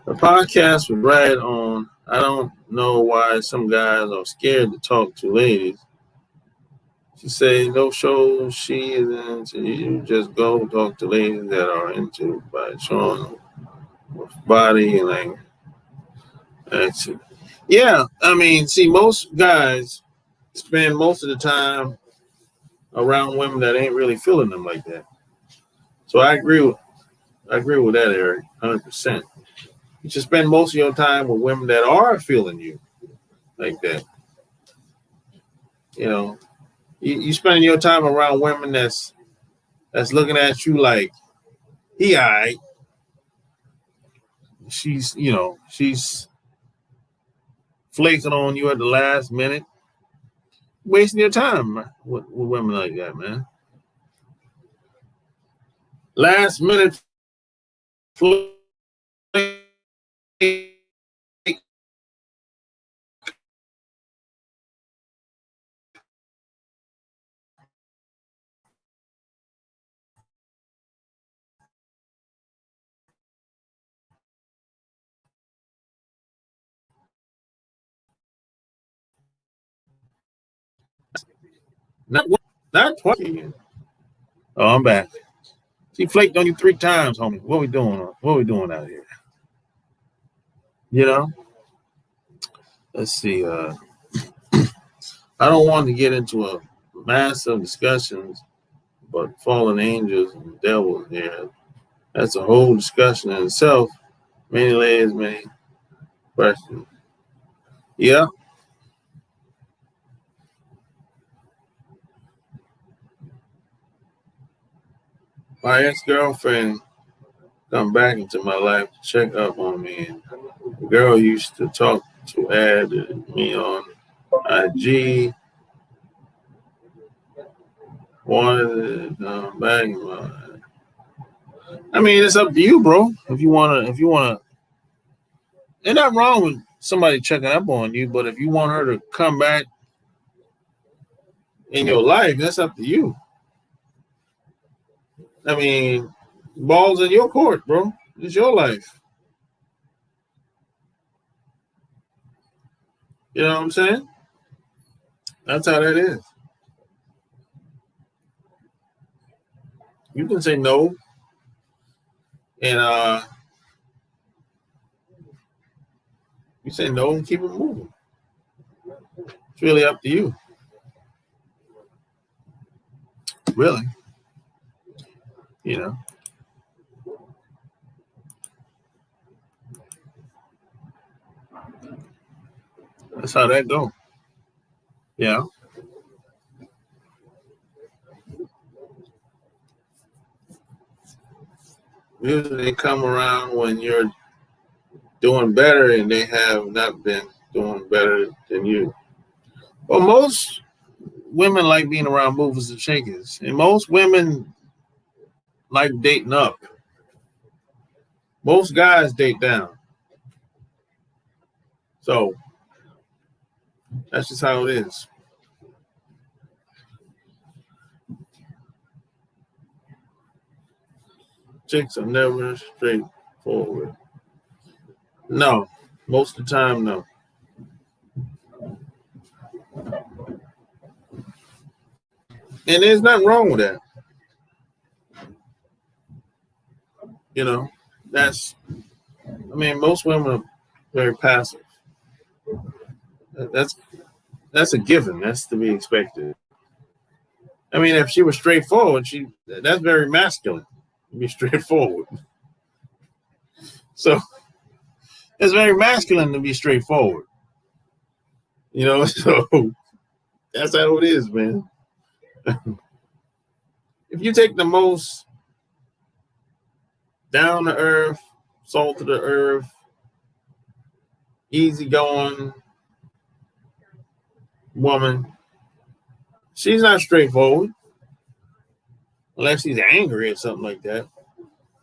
The podcast was right on. I don't know why some guys are scared to talk to ladies. She say no shows she is into. You just go talk to ladies that are into by showing body and like action. Yeah, I mean, see, most guys spend most of the time around women that ain't really feeling them like that. So I agree with that, Eric, 100%. You should spend most of your time with women that are feeling you like that. You know, you spending your time around women that's looking at you like he alright. She's flaking on you at the last minute, wasting your time with women like that, man. Last minute flake. Not not twice. Oh, I'm back. She flaked on you 3 times, homie. What we doing? What we doing out here? You know. Let's see. I don't want to get into a massive discussions, but fallen angels and devils here. That's a whole discussion in itself. Many layers, many questions. Yeah, my ex-girlfriend come back into my life to check up on me. And the girl used to talk to add me on IG. Wanted to come back. I mean, it's up to you, bro. If you wanna, there's nothing wrong with somebody checking up on you. But if you want her to come back in your life, that's up to you. I mean, balls in your court, bro. It's your life. You know what I'm saying? That's how that is. You can say no, and you say no and keep it moving. It's really up to you. Really, you know. That's how that go. Yeah. Usually they come around when you're doing better and they have not been doing better than you. Well, most women like being around movers and shakers, and most women like dating up. Most guys date down. So that's just how it is. Chicks are never straightforward. No, most of the time, no. And there's nothing wrong with that. You know, that's, I mean, most women are very passive. That's that's a given. That's to be expected. I mean, if she was straightforward, that's very masculine. To be straightforward. So it's very masculine to be straightforward. You know, so that's how it is, man. If you take the most down to earth, salt of the earth, easygoing woman, she's not straightforward unless she's angry or something like that.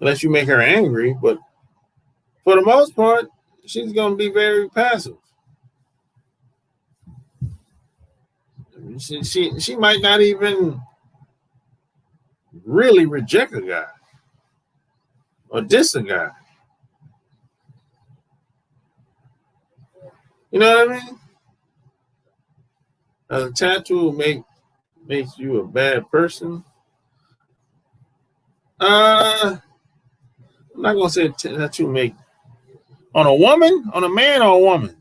Unless you make her angry, but for the most part, she's gonna be very passive. She might not even really reject a guy or diss a guy. You know what I mean? A tattoo will make makes you a bad person. I'm not gonna say tattoo make on a woman, on a man or a woman.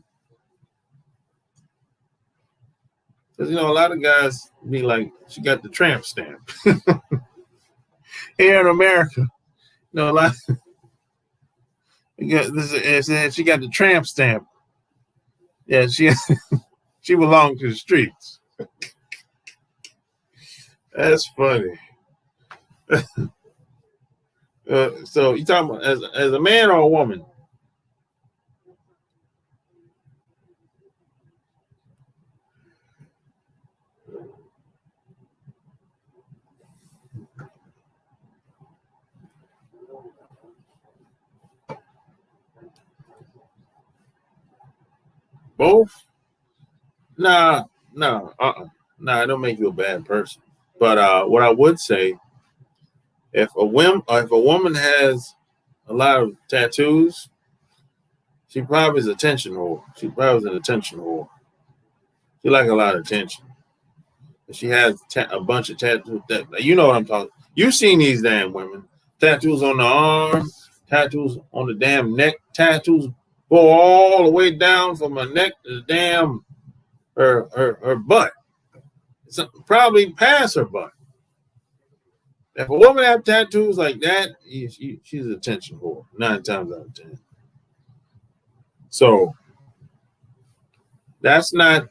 Because a lot of guys be like, she got the tramp stamp. Here in America, a lot. She got the tramp stamp. Yeah, she belonged to the streets. That's funny. So you talking about as a man or a woman? Both? Nah, no, nah. It don't make you a bad person. But what I would say, if a woman has a lot of tattoos, she probably is attention whore. She probably is an attention whore. She like a lot of attention. She has a bunch of tattoos. You know what I'm talking. You've seen these damn women. Tattoos on the arm, tattoos on the damn neck, tattoos go all the way down from her neck to the damn her butt. Probably past her butt. If a woman have tattoos like that, she's an attention whore 9 times out of 10. So that's not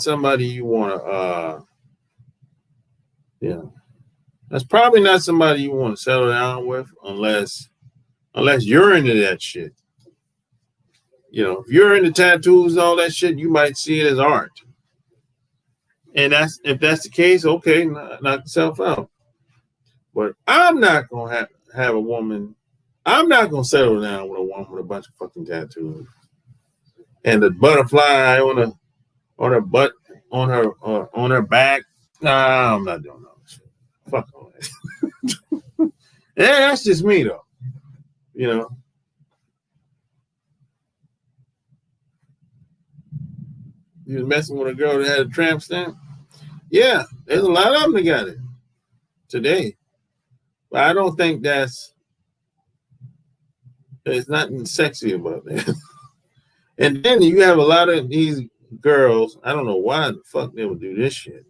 somebody you want to that's probably not somebody you want to settle down with unless you're into that shit. If you're into tattoos and all that shit, you might see it as art. And if that's the case, okay, knock yourself out. But I'm not gonna have a woman. I'm not gonna settle down with a woman with a bunch of fucking tattoos and the butterfly on her butt, on her back. Nah, I'm not doing all that shit. Fuck all that. Yeah, that's just me though. You was messing with a girl that had a tramp stamp. Yeah, there's a lot of them that got it today. But I don't think there's nothing sexy about that. And then you have a lot of these girls, I don't know why the fuck they would do this shit.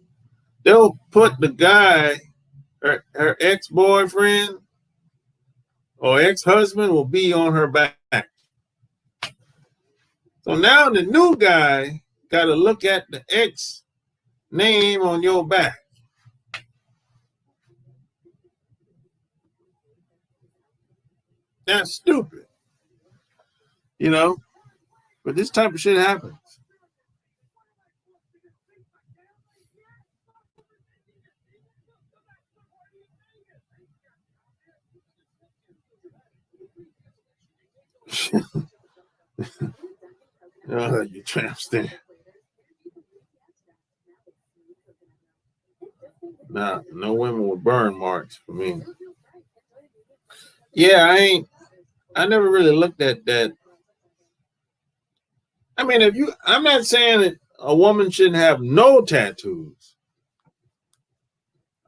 They'll put the guy, her ex-boyfriend or ex-husband will be on her back. So now the new guy got to look at the ex name on your back. That's stupid. But this type of shit happens. You tramp stamp. Nah, no women with burn marks for me. Yeah, I never really looked at that. I mean, I'm not saying that a woman shouldn't have no tattoos.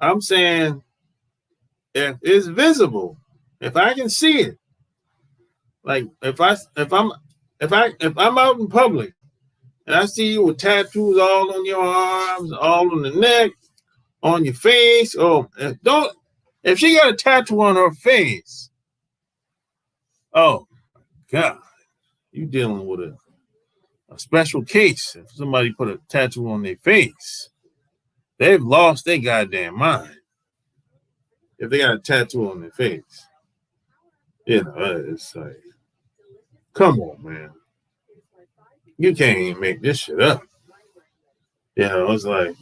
I'm saying if it's visible, if I can see it, like if I'm out in public and I see you with tattoos all on your arms, all on the neck, on your face, if she got a tattoo on her face, oh God, you dealing with a special case. If somebody put a tattoo on their face, they've lost their goddamn mind. If they got a tattoo on their face, it's like, come on, man. You can't even make this shit up. It's like,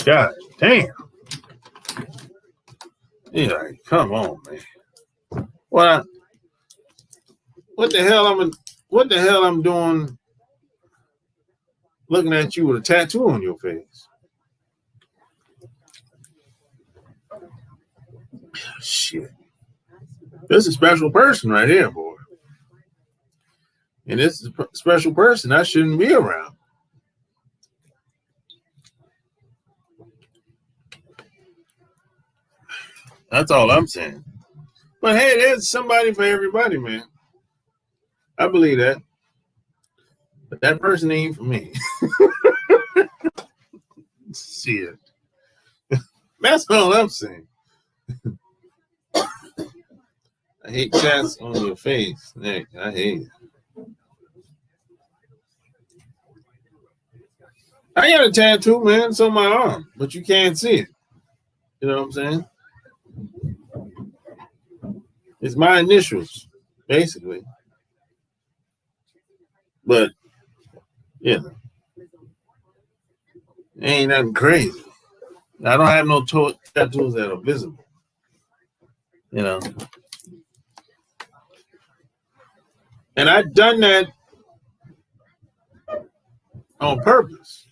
God damn. You're like, come on, man. What the hell I'm doing looking at you with a tattoo on your face? Shit. This is a special person right here, boy. And this is a special person I shouldn't be around. That's all I'm saying. But hey, there's somebody for everybody, man. I believe that. But that person ain't for me. Shit. That's all I'm saying. I hate chats on your face, Nick. I hate it. I got a tattoo, man. It's on my arm, but you can't see it. You know what I'm saying? It's my initials, basically. But, yeah, ain't nothing crazy. I don't have no tattoos that are visible. You know? And I've done that on purpose.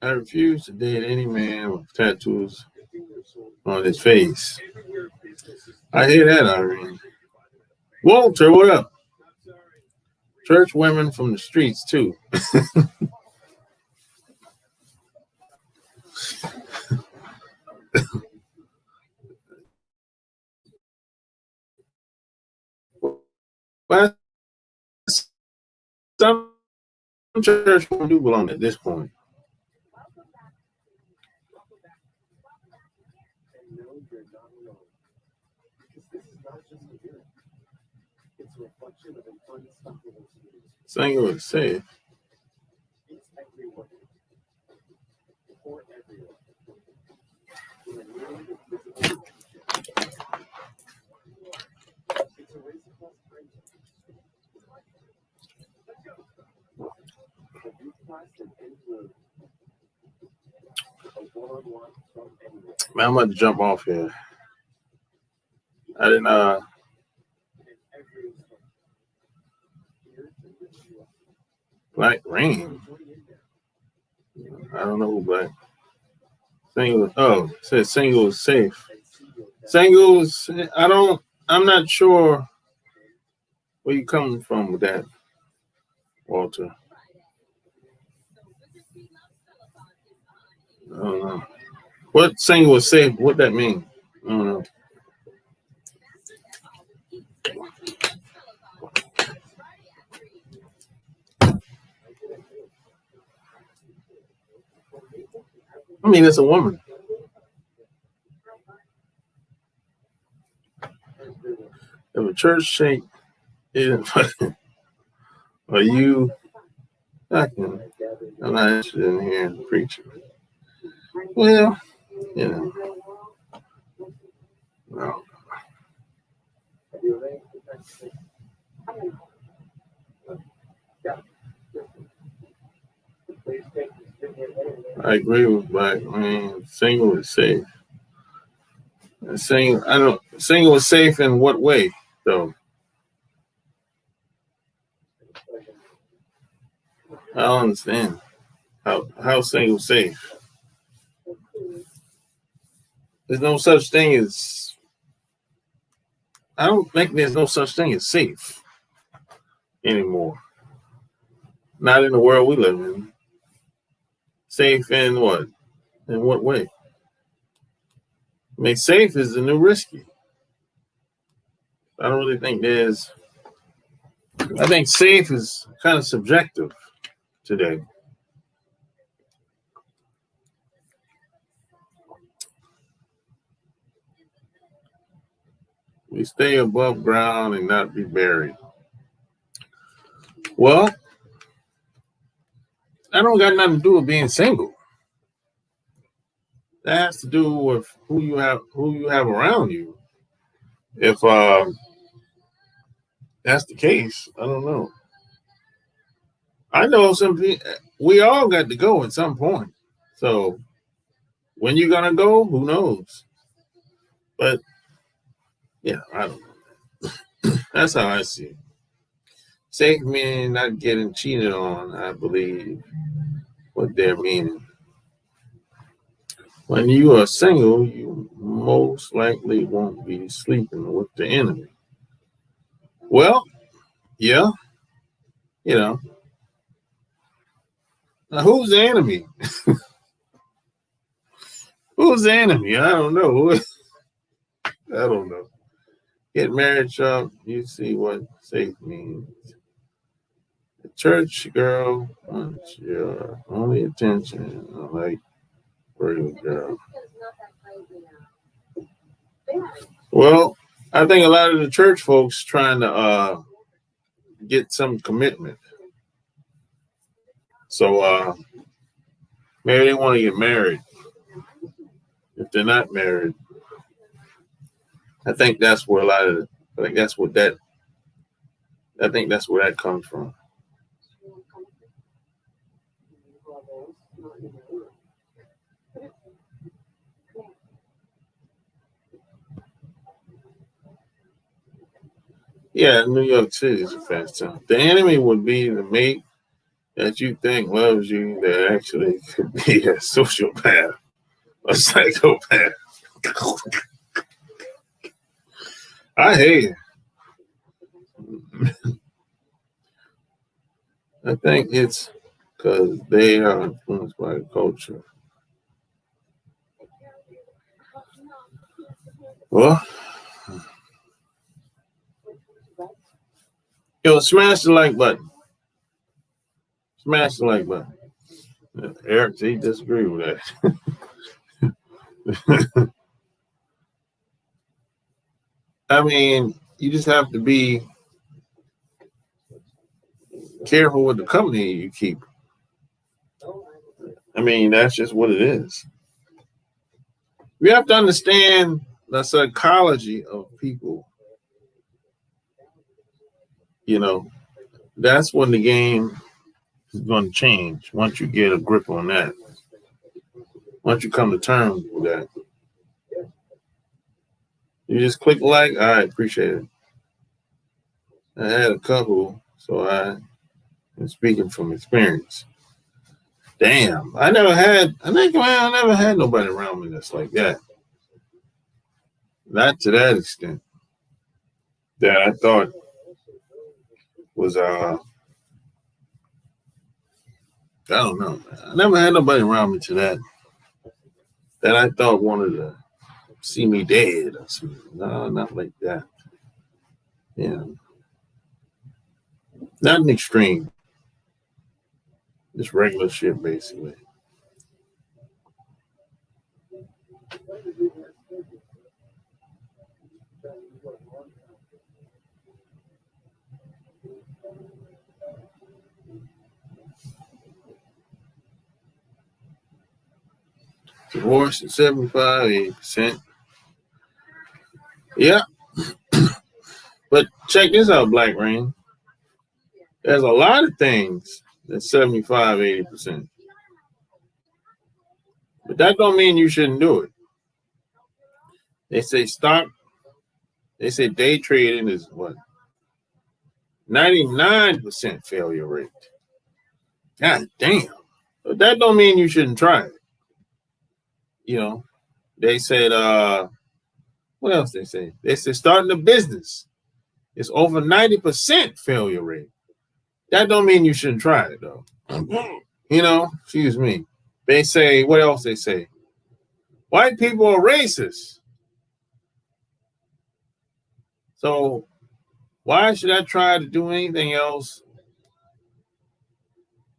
I refuse to date any man with tattoos on his face. I hear that, Irene. Walter, what up? Church women from the streets, too. Well, some church women do belong at this point. Singer would say, man, I'm about to jump off here. I didn't Black Rain. I don't know who Black. Single. Oh, it says single is safe. Singles. I'm not sure where you coming from with that, Walter. I don't know. What single is safe? What that mean? I don't know. I mean, it's a woman. If a church shake isn't fucking, are you fucking? I'm not interested in hearing preaching. Well, you know, no. I agree with Black man. Single is safe. Single is safe in what way, though? I don't understand. How single safe? There's no such thing as. I don't think there's no such thing as safe anymore. Not in the world we live in. Safe in what? In what way? I mean, safe is the new risky. I don't really think there's. I think safe is kind of subjective today. We stay above ground and not be buried. Well, that don't got nothing to do with being single. That has to do with who you have around you. If that's the case, I don't know. I know we all got to go at some point. So when you're gonna go, who knows? But yeah, I don't know. That's how I see it. Safe meaning not getting cheated on, I believe, what they're meaning. When you are single, you most likely won't be sleeping with the enemy. Well, yeah, you know. Now, who's the enemy? Who's the enemy? I don't know. I don't know. Get married, Trump. You see what safe means. The church girl wants your only attention. I like pretty girl. Well, I think a lot of the church folks trying to get some commitment. So maybe they want to get married. If they're not married, I think that's where a lot of I think that's what that I think that's where that comes from. Yeah, New York City is a fast town. The enemy would be the mate that you think loves you that actually could be a sociopath, a psychopath. I hate it. I think it's because they are influenced by the culture. Well, smash the like button. Smash the like button. Eric, he disagree with that. I mean, you just have to be careful with the company you keep. I mean, that's just what it is. We have to understand the psychology of people. You know, that's when the game is going to change once you get a grip on that. Once you come to terms with that. You just click like, all right, appreciate it. I had a couple, so I am speaking from experience. Damn, I never had nobody around me that's like that. Not to that extent. That I thought was I don't know. I never had nobody around me to that I thought wanted to see me dead or something. No, not like that. Yeah. Not an extreme. Just regular shit basically. Divorce at 75, 80%. Yeah. But check this out, Black Rain. There's a lot of things that's 75, 80%. But that don't mean you shouldn't do it. They say day trading is what? 99% failure rate. God damn. But that don't mean you shouldn't try it. You know, they said, what else they say? They said starting a business is over 90% failure rate. That don't mean you shouldn't try it though. You know, excuse me. They say, what else they say? White people are racist. So why should I try to do anything else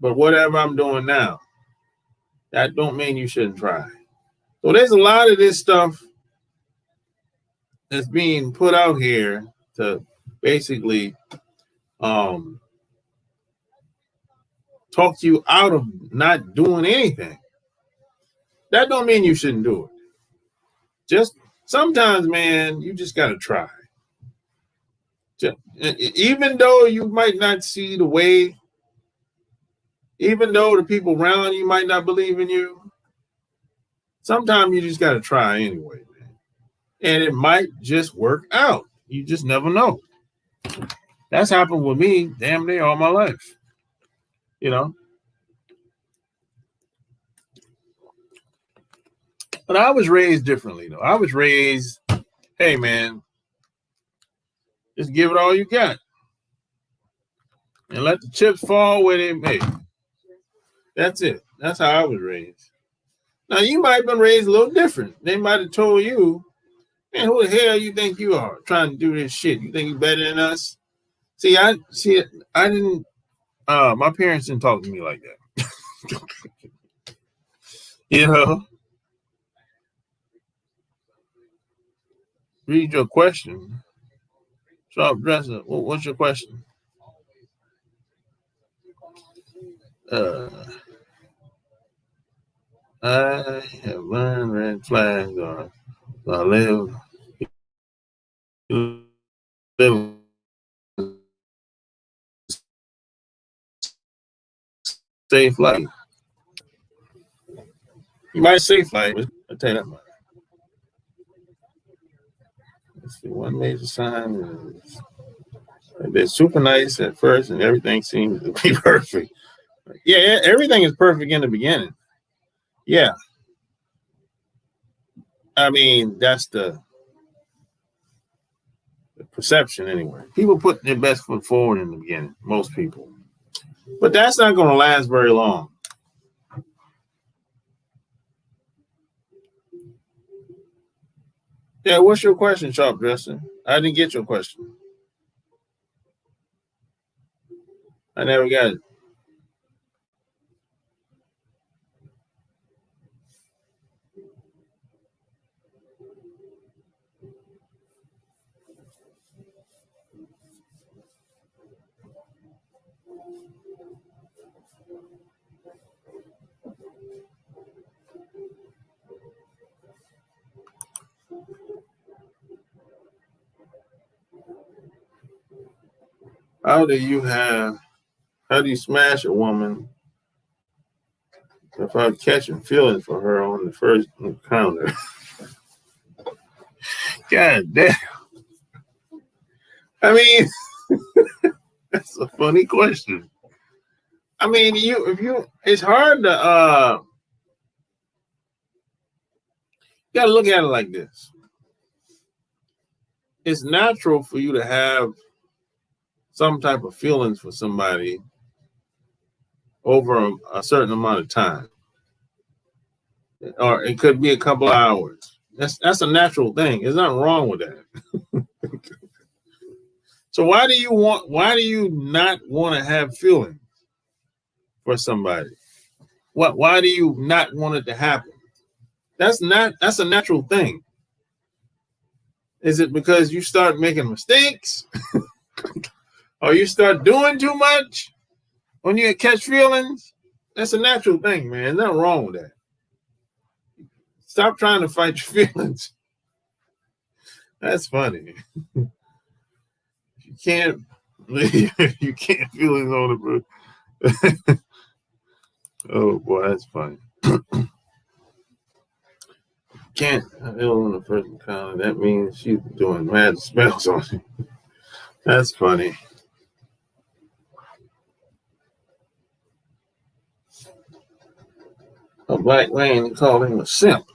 but whatever I'm doing now? That don't mean you shouldn't try. So there's a lot of this stuff that's being put out here to basically talk you out of not doing anything. That don't mean you shouldn't do it. Just sometimes, man, you just gotta try. Even though you might not see the way, even though the people around you might not believe in you, sometimes you just gotta try anyway, man. And it might just work out. You just never know. That's happened with me damn near all my life. You know. But I was raised differently, though. I was raised, hey, man, just give it all you got. And let the chips fall where they may. That's it. That's how I was raised. Now, you might have been raised a little different. They might have told you, man, who the hell you think you are trying to do this shit? You think you better than us? I didn't, my parents didn't talk to me like that. You know? Read your question. Sharp dresser, what's your question? I have learned red flags are I live safe life. You might safe life. I'll tell you that much. Let's see, one major sign is they're super nice at first and everything seems to be perfect. Yeah, everything is perfect in the beginning. Yeah. I mean, that's the perception anyway. People put their best foot forward in the beginning, most people. But that's not going to last very long. Yeah, what's your question, Sharp Dresser? I didn't get your question. I never got it. How do you smash a woman without catching feelings for her on the first encounter? God damn. I mean, that's a funny question. I mean, it's hard to you gotta look at it like this. It's natural for you to have some type of feelings for somebody over a certain amount of time. Or it could be a couple of hours. That's a natural thing. There's nothing wrong with that. So why do you not want to have feelings for somebody? Why do you not want it to happen? That's a natural thing. Is it because you start making mistakes? Or you start doing too much when you catch feelings? That's a natural thing, man. There's nothing wrong with that. Stop trying to fight your feelings. That's funny. You can't feelings on the oh boy, that's funny. Can't feel on the first encounter. That means she's doing mad spells on you. That's funny. A black man called him a simp.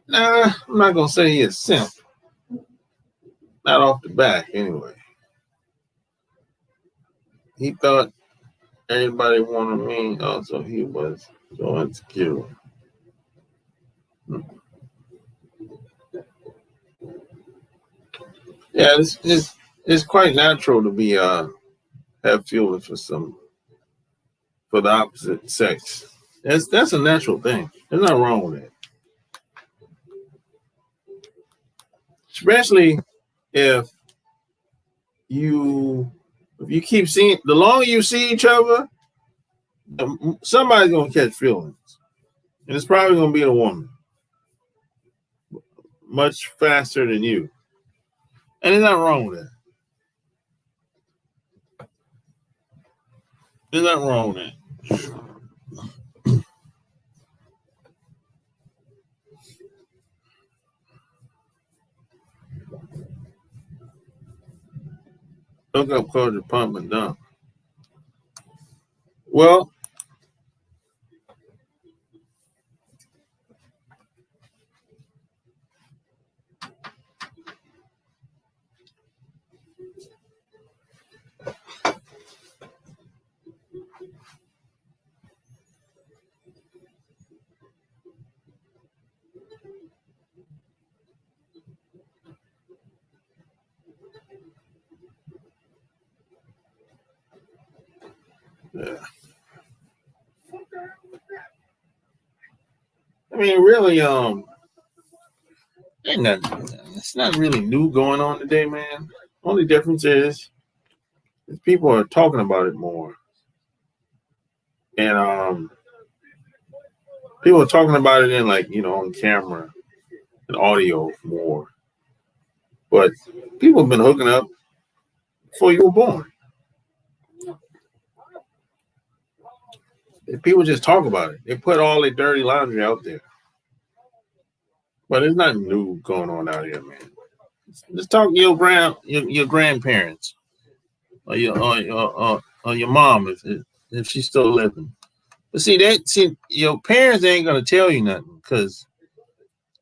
Nah, I'm not gonna say he is simp. Not off the back, anyway. He thought everybody wanted me. Also, he was so insecure. Yeah, it's quite natural to be have feelings for the opposite sex. That's a natural thing. There's nothing wrong with it. Especially if you keep seeing, the longer you see each other, somebody's gonna catch feelings. And it's probably gonna be a woman. Much faster than you. And there's nothing wrong with that. There's nothing wrong with that. Look up culture pump and dump. Well, Yeah. I mean, really, ain't nothing. It's not really new going on today, man. Only difference is people are talking about it more, and people are talking about it in like on camera and audio more. But people have been hooking up before you were born. And people just talk about it. They put all their dirty laundry out there. But there's nothing new going on out here, man. Just talk to your grandparents, or your mom if she's still living. But see your parents ain't gonna tell you nothing because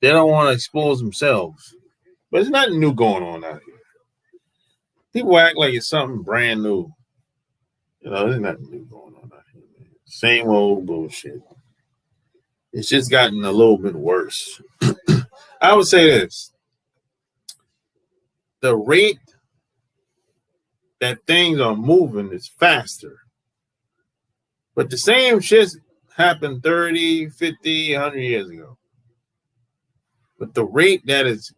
they don't want to expose themselves. But there's nothing new going on out here. People act like it's something brand new. There's nothing new going on out here, man. Same old bullshit. It's just gotten a little bit worse. I would say this: the rate that things are moving is faster. But the same shit happened 30, 50, 100 years ago. But the rate that is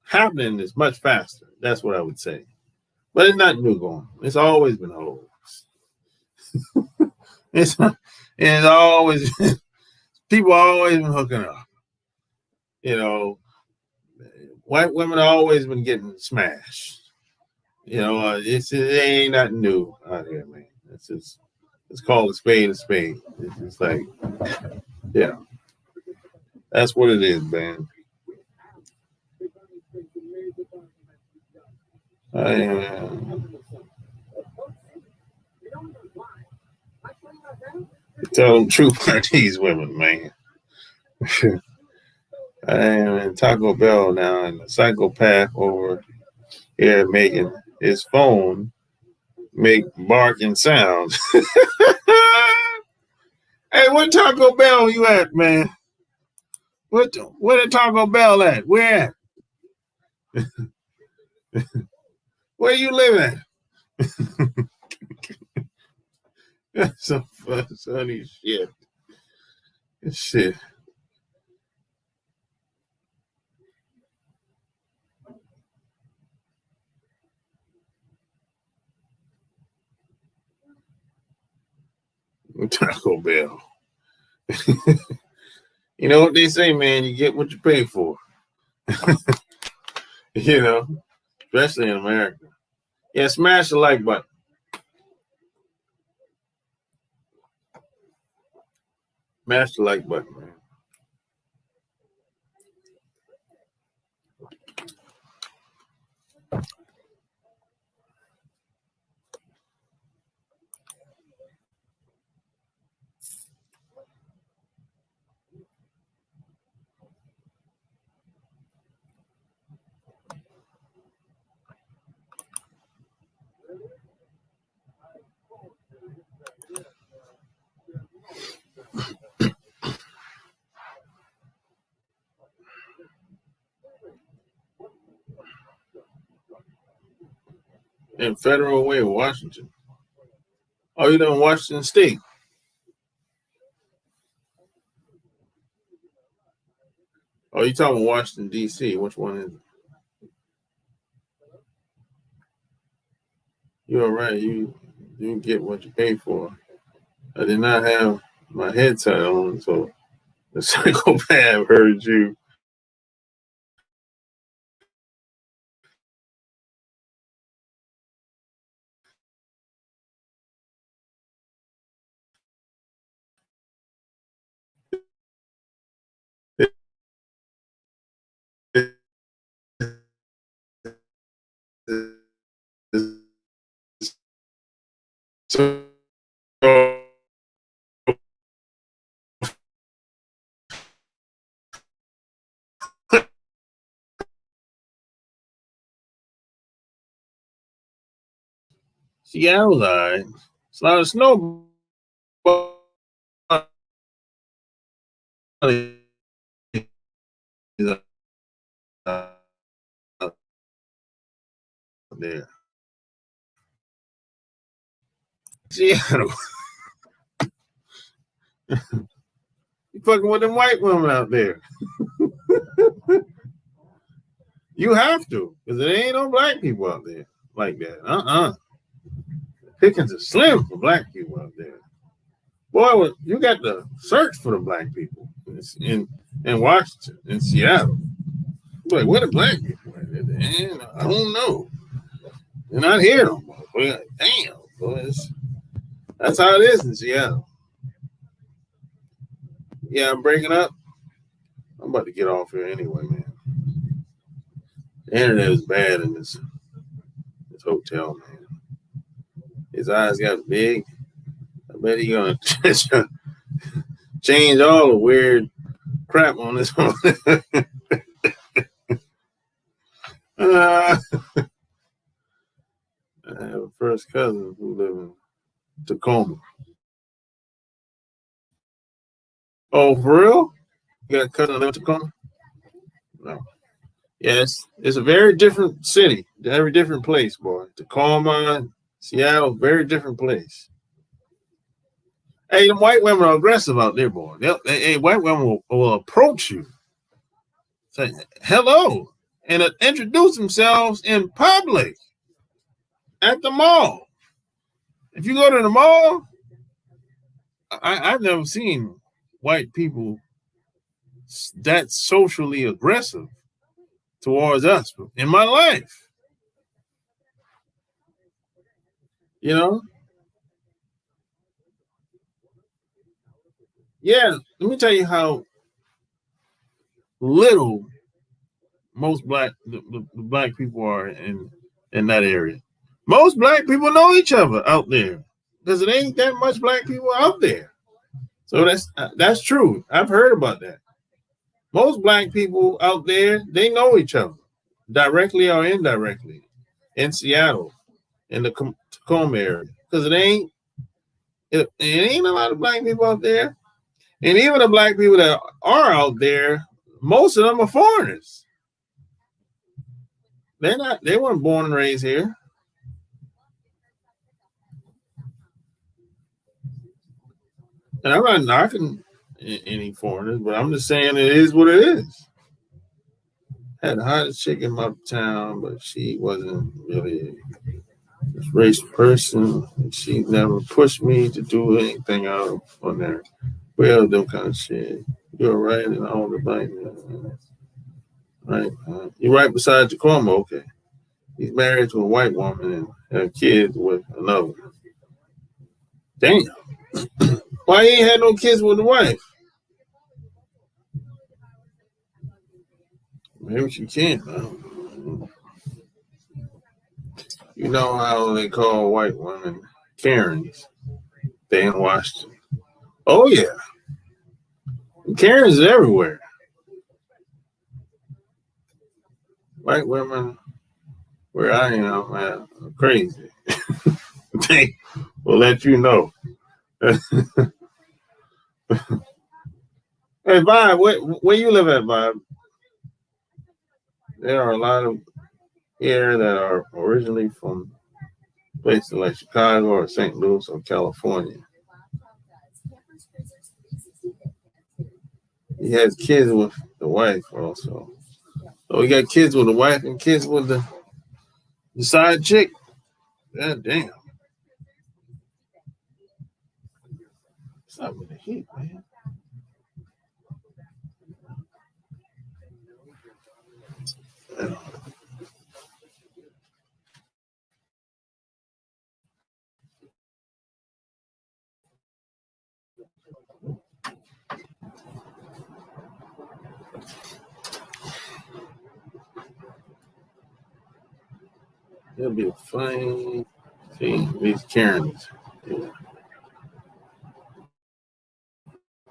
happening is much faster. That's what I would say. But it's not new going. It's always been hoes. it's always people always been hooking up. White women always been getting smashed. It ain't nothing new out here, man. It's called a spade a spade. It's like, yeah, that's what it is, man. I tell them truth about these women, man. I am in Taco Bell now, and the psychopath over here making his phone make barking sounds. Hey, what Taco Bell you at, man? Where the Taco Bell at? Where at? Where you live at? That's some funny shit. Shit. Taco Bell. You know what they say, man? You get what you pay for. you know, Especially in America. Yeah, smash the like button. Smash the like button, man. In Federal Way of Washington. Oh, you know Washington State. Oh, you talking Washington D.C. Which one is it? You're right. You get what you pay for. I did not have my headset on, so the psychopath heard you. So, Seattle's all right. It's a lot of snow there. Seattle. You fucking with them white women out there. You have to, because there ain't no black people out there like that. Pickings are slim for black people out there. Boy, you got to search for the black people in Washington, in Seattle. Like, where the black people at? And I don't know. They're not here no more. Like, damn, boy, that's how it is in Seattle. Yeah, I'm breaking up. I'm about to get off here anyway, man. The internet is bad in this hotel, man. His eyes got big. I bet he's gonna change all the weird crap on this one. I have a first cousin who lives in Tacoma. Oh, for real? You got a cousin that lives in Tacoma? No. Yes, it's a very different city, very different place, boy. Tacoma, Seattle, very different place. Hey, the white women are aggressive out there, boy. White women will approach you, say hello, and introduce themselves in public at the mall. If you go to the mall, I've never seen white people that socially aggressive towards us in my life. You know? Yeah, let me tell you how little most the black people are in that area. Most black people know each other out there because it ain't that much black people out there. So that's true. I've heard about that. Most black people out there, they know each other directly or indirectly in Seattle, in the Tacoma area, because it ain't a lot of black people out there. And even the black people that are out there, most of them are foreigners. They weren't born and raised here. And I'm not knocking any foreigners, but I'm just saying it is what it is. I had the hottest chick in my town, but she wasn't really a race person. She never pushed me to do anything out on there. Well, them kind of shit. You're right, and all the black men. Right. You're right beside Tacoma. Okay. He's married to a white woman and have kids with another. Damn. Why he ain't had no kids with the wife? Maybe she can't. You know how they call white women Karens? They in Washington. Oh yeah. Karens are everywhere. White women where I am, man, are crazy. They will let you know. Hey, Bob, where you live at, Bob? There are a lot of here that are originally from places like Chicago or St. Louis or California. He has kids with the wife also. So he got kids with the wife and kids with the side chick. God damn. Stop with the heat, man. It'll be a funny thing. These Karens. Yeah.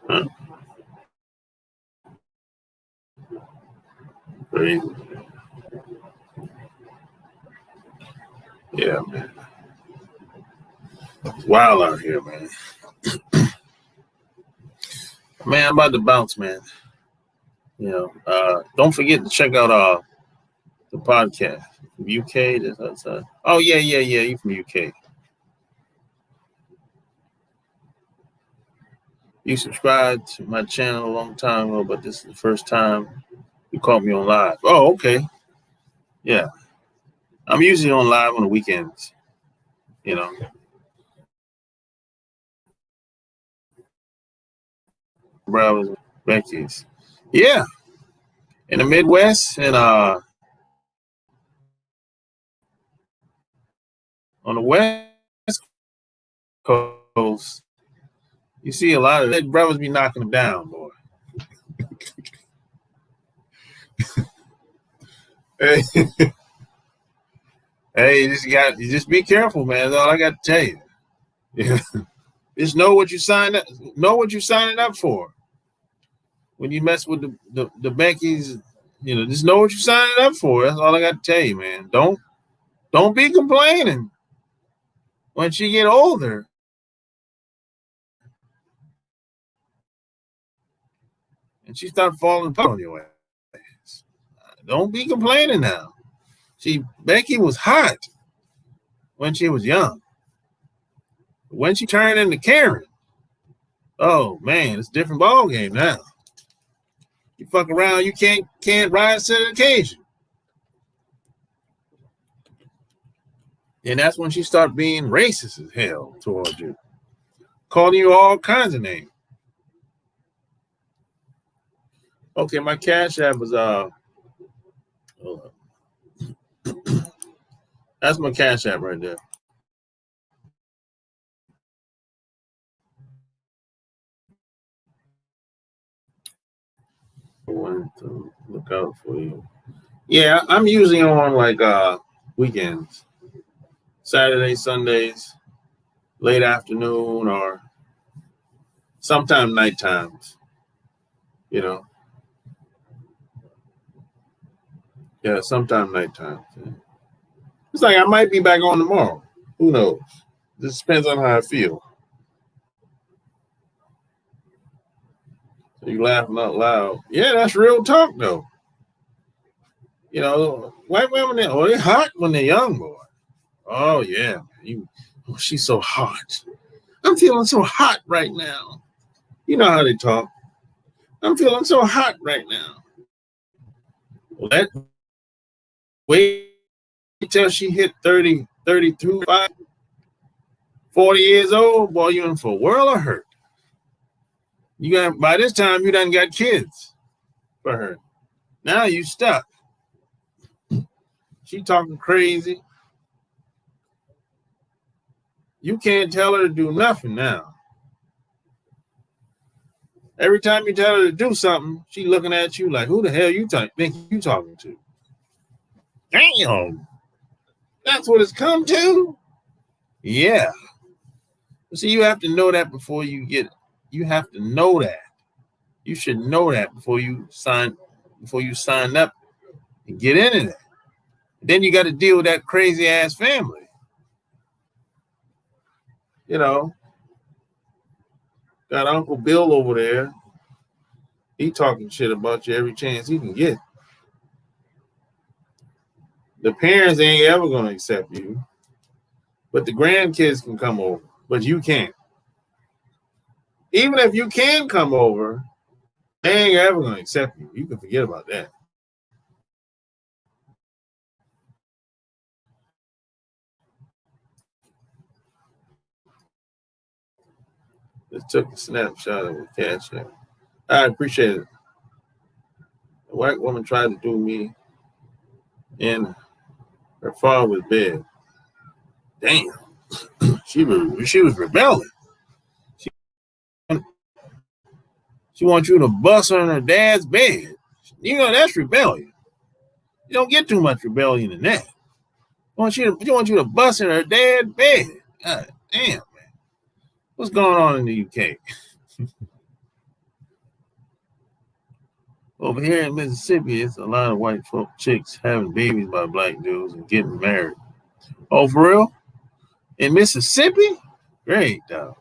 Huh? Crazy. Yeah, man. It's wild out here, man. Man, I'm about to bounce, man. You know, don't forget to check out the podcast from UK. Oh yeah, you from UK. You subscribed to my channel a long time ago, but this is the first time you caught me on live. Oh, okay. Yeah. I'm usually on live on the weekends, you know. Brothers, Becky's. Yeah. In the Midwest and on the West Coast, you see a lot of that brothers be knocking them down, boy. Hey, hey, you just be careful, man. That's all I got to tell you. Yeah. Just know what you signed up. Know what you're signing up for. When you mess with the Becky's, just know what you're signing up for. That's all I got to tell you, man. Don't be complaining when she get older. And she start falling apart on your ass. Don't be complaining now. Becky was hot when she was young. When she turned into Karen, oh man, it's a different ball game now. You fuck around, you can't rise to the occasion. And that's when she started being racist as hell towards you, calling you all kinds of names. Okay, my Cash App was hold up. That's my Cash App right there. I wanted to look out for you. Yeah, I'm usually on like weekends, Saturdays, Sundays, late afternoon, or sometime night times. Yeah, sometime night times. Yeah. It's like I might be back on tomorrow. Who knows? This depends on how I feel. So you laughing out loud. Yeah, that's real talk though. White women, they're hot when they're young, boy. Oh yeah, she's so hot. I'm feeling so hot right now. You know how they talk. I'm feeling so hot right now. Well, wait till she hit 30, 32, 40 years old, boy, you're in for a world of hurt. By this time you done got kids for her. Now you stuck. She talking crazy. You can't tell her to do nothing now. Every time you tell her to do something, she looking at you like, who the hell you think you talking to? Damn. That's what it's come to? Yeah. See, you have to know that before you get it. You have to know that. You should know that before you sign up and get into that. Then you got to deal with that crazy ass family. Got Uncle Bill over there. He talking shit about you every chance he can get. The parents ain't ever gonna accept you, but the grandkids can come over, but you can't. Even if you can come over, they ain't ever gonna accept you. You can forget about that. Just took a snapshot of the Cash App. I appreciate it. A white woman tried to do me in her father's bed. Damn. She was rebelling. She wants you to bust her in her dad's bed. That's rebellion. You don't get too much rebellion in that. She wants you to bust in her dad's bed. God damn, man. What's going on in the UK? Over here in Mississippi, it's a lot of white folk chicks having babies by black dudes and getting married. Oh, for real? In Mississippi? Great, dog.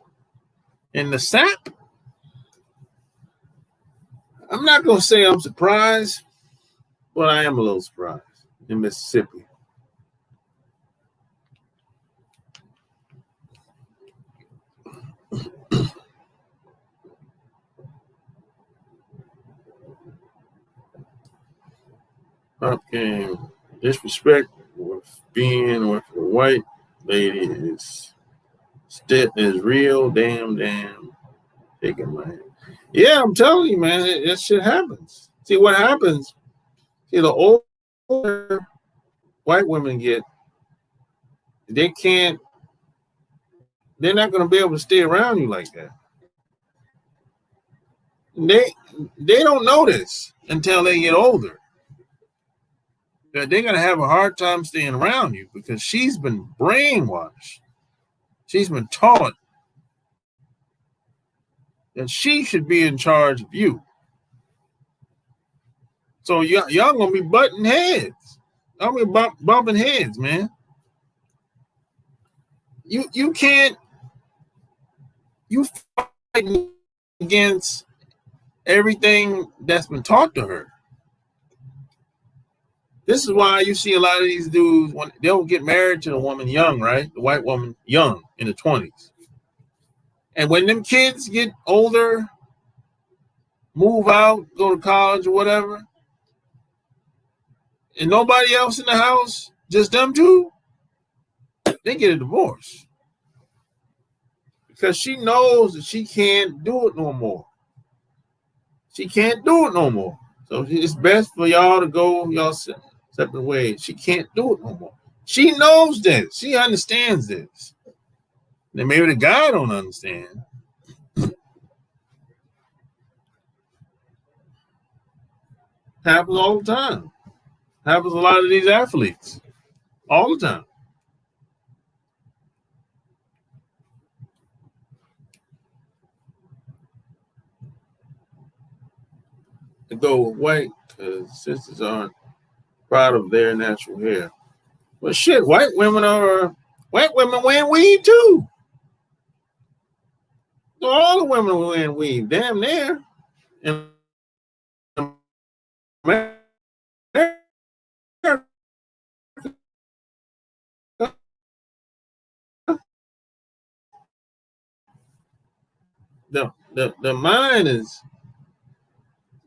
In the SAP? I'm not going to say I'm surprised, but I am a little surprised in Mississippi. Up came disrespect with being with a white lady is real damn taking my hand. Yeah, I'm telling you, man, that shit happens. See what happens? See, the older white women get, they can't, they're not going to be able to stay around you like that. They they don't know this until they get older. That they're going to have a hard time staying around you because she's been brainwashed. She's been taught that she should be in charge of you. So y'all gonna be butting heads. Y'all be bumping heads, man. You can't you fight against everything that's been taught to her. This is why you see a lot of these dudes when they'll get married to the woman young, right? The white woman young in the 20s. And when them kids get older, move out, go to college or whatever, and nobody else in the house, just them two, they get a divorce. Because she knows that she can't do it no more. She can't do it no more. So it's best for y'all to go y'all separate ways. She can't do it no more. She knows this. She understands this. Then maybe the guy don't understand. Happens all the time. Happens a lot of these athletes. All the time. To go white because sisters aren't proud of their natural hair. But shit, white women wearing weave too. So all the women are wearing weave, damn near. In America, the mind is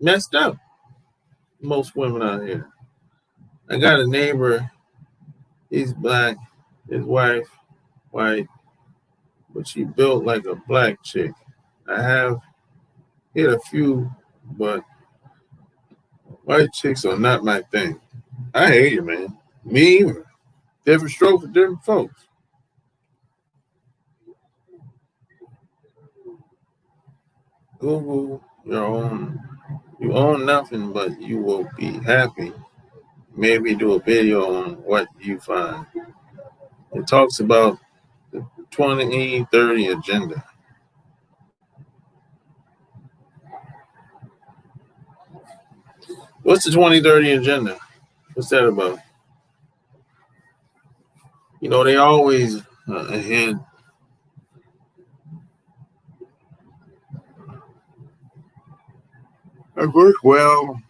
messed up. Most women out here. I got a neighbor, he's black, his wife white, but she built like a black chick. I have hit a few, but white chicks are not my thing. I hate it, man. Me either. Different stroke for different folks. Google your own. You own nothing, but you will be happy. Maybe do a video on what you find. It talks about the 2030 agenda. What's the 2030 agenda? What's that about? You know, they always ahead. It worked well.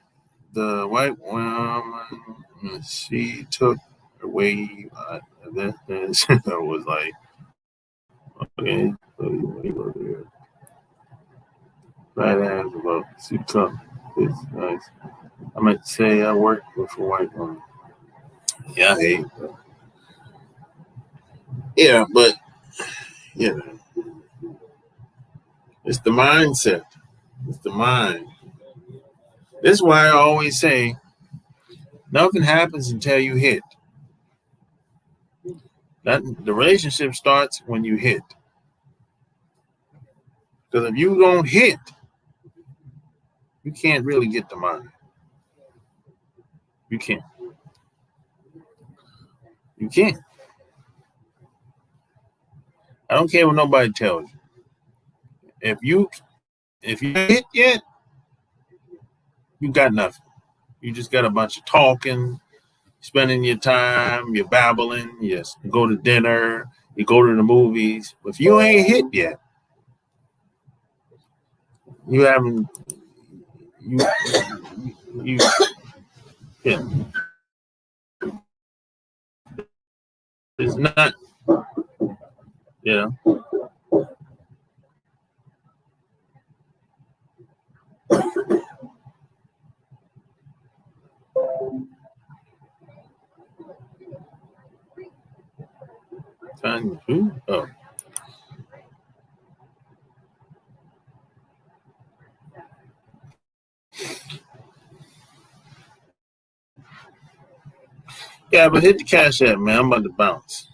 The white woman, she took away. That was like, okay, flat ass about she took. It's nice. I meant to say I worked with a white woman. Yeah, I hate. Yeah, but you know, it's the mindset. It's the mind. This is why I always say nothing happens until you hit. That the relationship starts when you hit. Because if you don't hit, you can't really get the mind. You can't. You can't. I don't care what nobody tells you. If you hit yet, you got nothing. You just got a bunch of talking, spending your time, you're babbling, you go to dinner, you go to the movies. But if you ain't hit yet, you haven't you you yeah. It's not yeah. Tanya who? Oh. Yeah, but hit the Cash App, man. I'm about to bounce.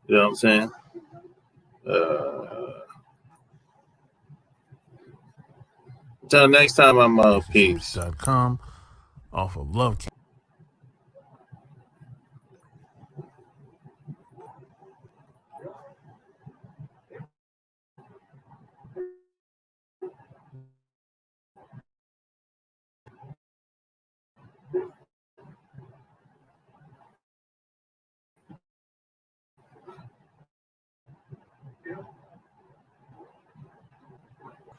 You know what I'm saying? Until next time, I'm peace. .com off of Love.